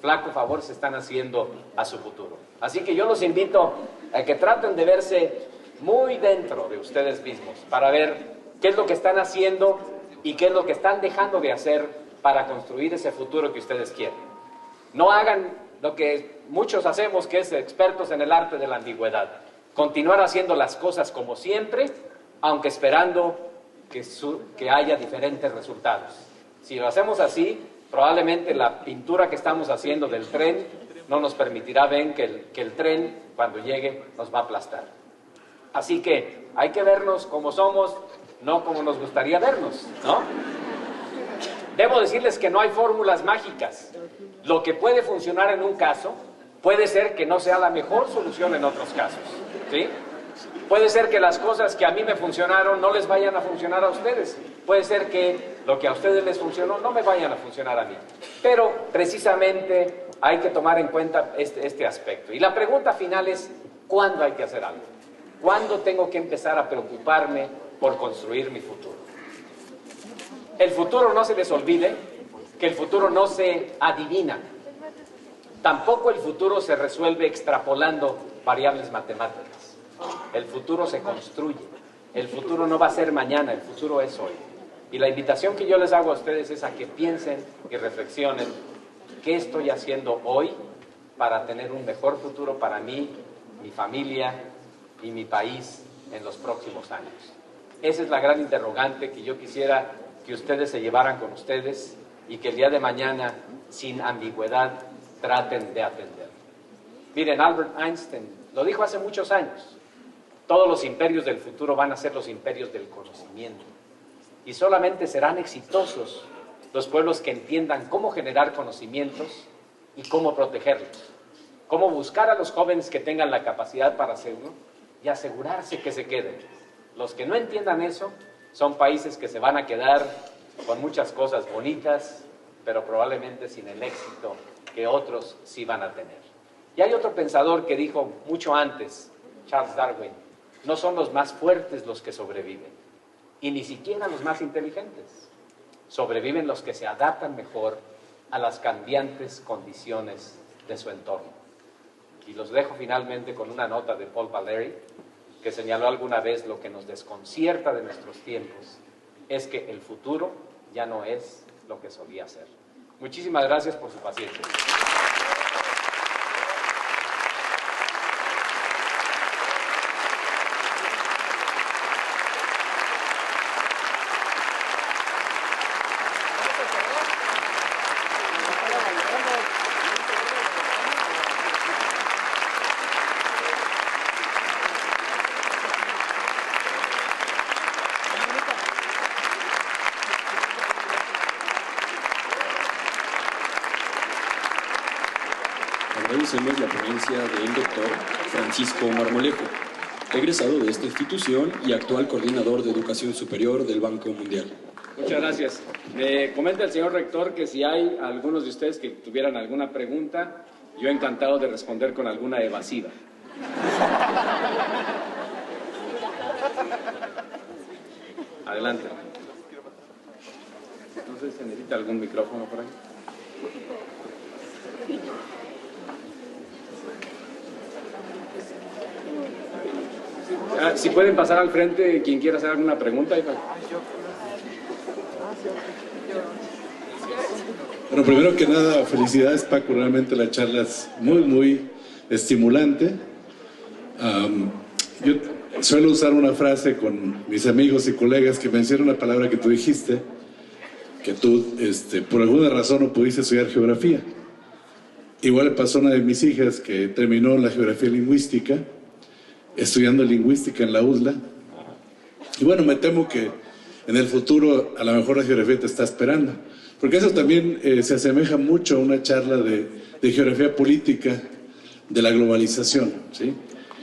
flaco favor se están haciendo a su futuro. Así que yo los invito a que traten de verse muy dentro de ustedes mismos para ver qué es lo que están haciendo y qué es lo que están dejando de hacer para construir ese futuro que ustedes quieren. No hagan lo que muchos hacemos, que es expertos en el arte de la ambigüedad. Continuar haciendo las cosas como siempre, aunque esperando que haya diferentes resultados. Si lo hacemos así, probablemente la pintura que estamos haciendo del tren no nos permitirá ver que el tren, cuando llegue, nos va a aplastar. Así que hay que vernos como somos, no como nos gustaría vernos, ¿no? Debo decirles que no hay fórmulas mágicas. Lo que puede funcionar en un caso, puede ser que no sea la mejor solución en otros casos, ¿sí? Puede ser que las cosas que a mí me funcionaron no les vayan a funcionar a ustedes. Puede ser que lo que a ustedes les funcionó no me vayan a funcionar a mí. Pero precisamente hay que tomar en cuenta este aspecto. Y la pregunta final es, ¿cuándo hay que hacer algo? ¿Cuándo tengo que empezar a preocuparme por construir mi futuro? El futuro, no se les olvide que el futuro no se adivina. Tampoco el futuro se resuelve extrapolando variables matemáticas. El futuro se construye. El futuro no va a ser mañana, el futuro es hoy. Y la invitación que yo les hago a ustedes es a que piensen y reflexionen qué estoy haciendo hoy para tener un mejor futuro para mí, mi familia y mi país en los próximos años. Esa es la gran interrogante que yo quisiera que ustedes se llevaran con ustedes y que el día de mañana, sin ambigüedad, traten de atender. Miren, Albert Einstein lo dijo hace muchos años. Todos los imperios del futuro van a ser los imperios del conocimiento. Y solamente serán exitosos los pueblos que entiendan cómo generar conocimientos y cómo protegerlos. Cómo buscar a los jóvenes que tengan la capacidad para hacerlo y asegurarse que se queden. Los que no entiendan eso son países que se van a quedar con muchas cosas bonitas, pero probablemente sin el éxito que otros sí van a tener. Y hay otro pensador que dijo mucho antes, Charles Darwin, no son los más fuertes los que sobreviven, y ni siquiera los más inteligentes. Sobreviven los que se adaptan mejor a las cambiantes condiciones de su entorno. Y los dejo finalmente con una nota de Paul Valéry, que señaló alguna vez: lo que nos desconcierta de nuestros tiempos es que el futuro ya no es lo que solía ser. Muchísimas gracias por su paciencia. Agradecemos la ponencia del doctor Francisco Marmolejo, egresado de esta institución y actual coordinador de educación superior del Banco Mundial. Muchas gracias. Me comenta el señor rector que si hay algunos de ustedes que tuvieran alguna pregunta, yo encantado de responder con alguna evasiva. Adelante. No sé si se necesita algún micrófono por ahí. Si pueden pasar al frente, quien quiera hacer alguna pregunta. Bueno, primero que nada, felicidades, Paco, realmente la charla es muy estimulante. Yo suelo usar una frase con mis amigos y colegas que mencionan una palabra que tú dijiste, que tú por alguna razón no pudiste estudiar geografía. Igual le pasó a una de mis hijas que terminó la geografía lingüística, estudiando lingüística en la USLA. Y bueno, me temo que en el futuro a lo mejor la geografía te está esperando, porque eso también se asemeja mucho a una charla de geografía política de la globalización, ¿sí?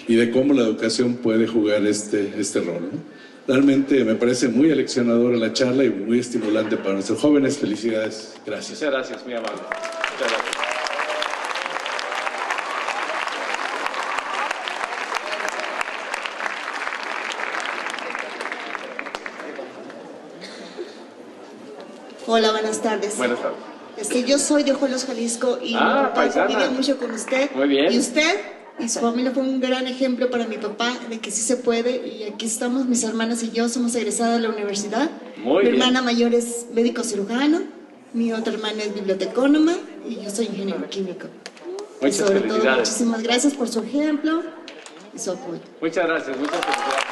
Y de cómo la educación puede jugar este rol, ¿no? Realmente me parece muy aleccionadora la charla y muy estimulante para nuestros jóvenes. Felicidades. Gracias. Muchas gracias, muy amable. Muchas gracias. Hola, buenas tardes. Buenas tardes. Yo soy de Ojuelos, Jalisco, y mi papá paisana. convive mucho con usted. Muy bien. Y usted y su familia fue un gran ejemplo para mi papá de que sí se puede. Y aquí estamos, mis hermanas y yo, somos egresadas de la universidad. Muy mi bien. hermana mayor es médico cirujano, mi otra hermana es bibliotecónoma y yo soy ingeniero químico. Y Muchas sobre todo, felicidades. muchísimas gracias por su ejemplo y su apoyo. Muchas gracias, muchas felicidades.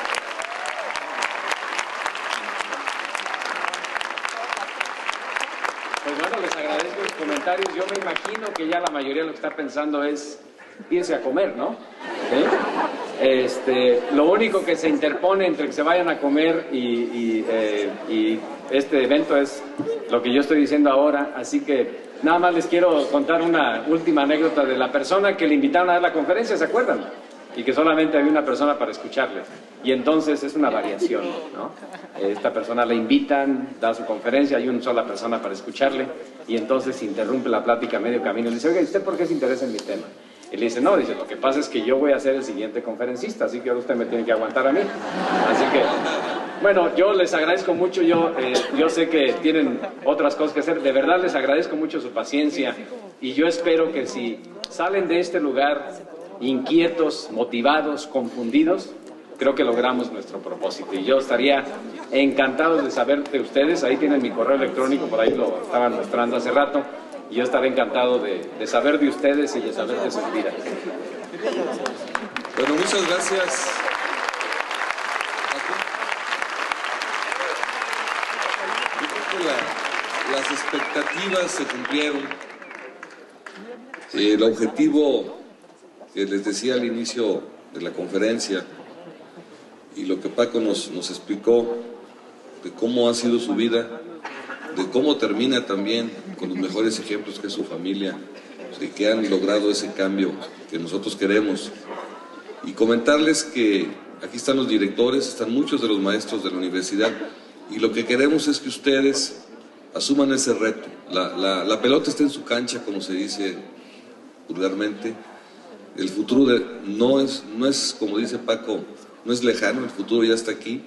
Pues bueno, les agradezco los comentarios. Yo me imagino que ya la mayoría lo que está pensando es irse a comer, ¿no? ¿Sí? Lo único que se interpone entre que se vayan a comer y este evento es lo que yo estoy diciendo ahora, así que nada más les quiero contar una última anécdota de la persona que le invitaron a dar la conferencia, ¿se acuerdan? Y que solamente había una persona para escucharle. Y entonces es una variación, ¿no? Esta persona le invitan, da su conferencia, hay una sola persona para escucharle, y entonces interrumpe la plática a medio camino. Le dice, oiga, ¿y usted por qué se interesa en mi tema? Y le dice, no, dice, lo que pasa es que yo voy a ser el siguiente conferencista, así que ahora usted me tiene que aguantar a mí. Así que, bueno, yo les agradezco mucho, yo sé que tienen otras cosas que hacer, de verdad les agradezco mucho su paciencia, y yo espero que si salen de este lugar inquietos, motivados, confundidos, creo que logramos nuestro propósito. Y yo estaría encantado de saber de ustedes, ahí tienen mi correo electrónico, por ahí lo estaban mostrando hace rato, y yo estaré encantado de saber de ustedes y de saber de sus vidas. Bueno, muchas gracias. Yo creo que las expectativas se cumplieron. El objetivo que les decía al inicio de la conferencia y lo que Paco nos explicó de cómo ha sido su vida, de cómo termina también con los mejores ejemplos que es su familia, de que han logrado ese cambio que nosotros queremos. Y comentarles que aquí están los directores, están muchos de los maestros de la universidad, y lo que queremos es que ustedes asuman ese reto. La pelota está en su cancha, como se dice vulgarmente. El futuro no es, como dice Paco, no es lejano, el futuro ya está aquí.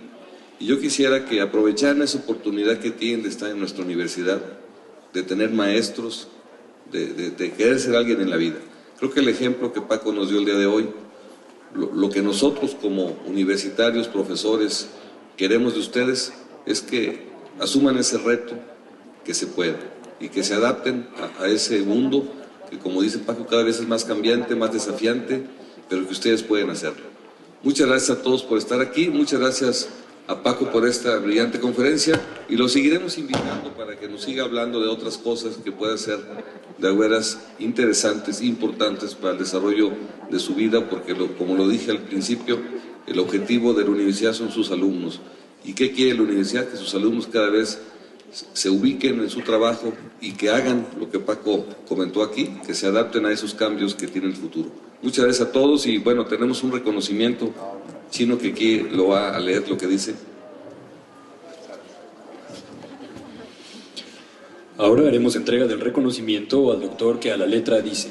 Y yo quisiera que aprovecharan esa oportunidad que tienen de estar en nuestra universidad, de tener maestros, de querer ser alguien en la vida. Creo que el ejemplo que Paco nos dio el día de hoy, lo que nosotros como universitarios, profesores, queremos de ustedes es que asuman ese reto, que se pueda, y que se adapten a ese mundo que, como dice Paco, cada vez es más cambiante, más desafiante, pero que ustedes pueden hacerlo. Muchas gracias a todos por estar aquí, muchas gracias a Paco por esta brillante conferencia, y lo seguiremos invitando para que nos siga hablando de otras cosas que puedan ser de veras interesantes, importantes para el desarrollo de su vida, porque como lo dije al principio, el objetivo de la universidad son sus alumnos. ¿Y qué quiere la universidad? Que sus alumnos cada vez se ubiquen en su trabajo y que hagan lo que Paco comentó aquí, que se adapten a esos cambios que tiene el futuro. Muchas gracias a todos, y bueno, tenemos un reconocimiento chino que aquí lo va a leer lo que dice. Ahora haremos entrega del reconocimiento al doctor que a la letra dice: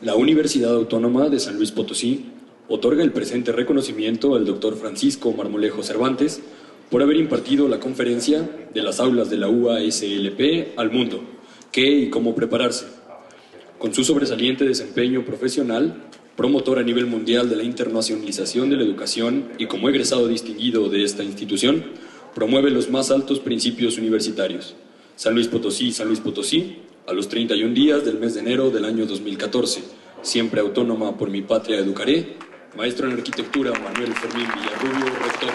la Universidad Autónoma de San Luis Potosí otorga el presente reconocimiento al doctor Francisco Marmolejo Cervantes por haber impartido la conferencia de las aulas de la UASLP al mundo, qué y cómo prepararse. Con su sobresaliente desempeño profesional, promotor a nivel mundial de la internacionalización de la educación y como egresado distinguido de esta institución, promueve los más altos principios universitarios. San Luis Potosí, a los 31 días del mes de enero del año 2014, siempre autónoma por mi patria educaré, maestro en arquitectura Manuel Fermín Villarrubio, rector.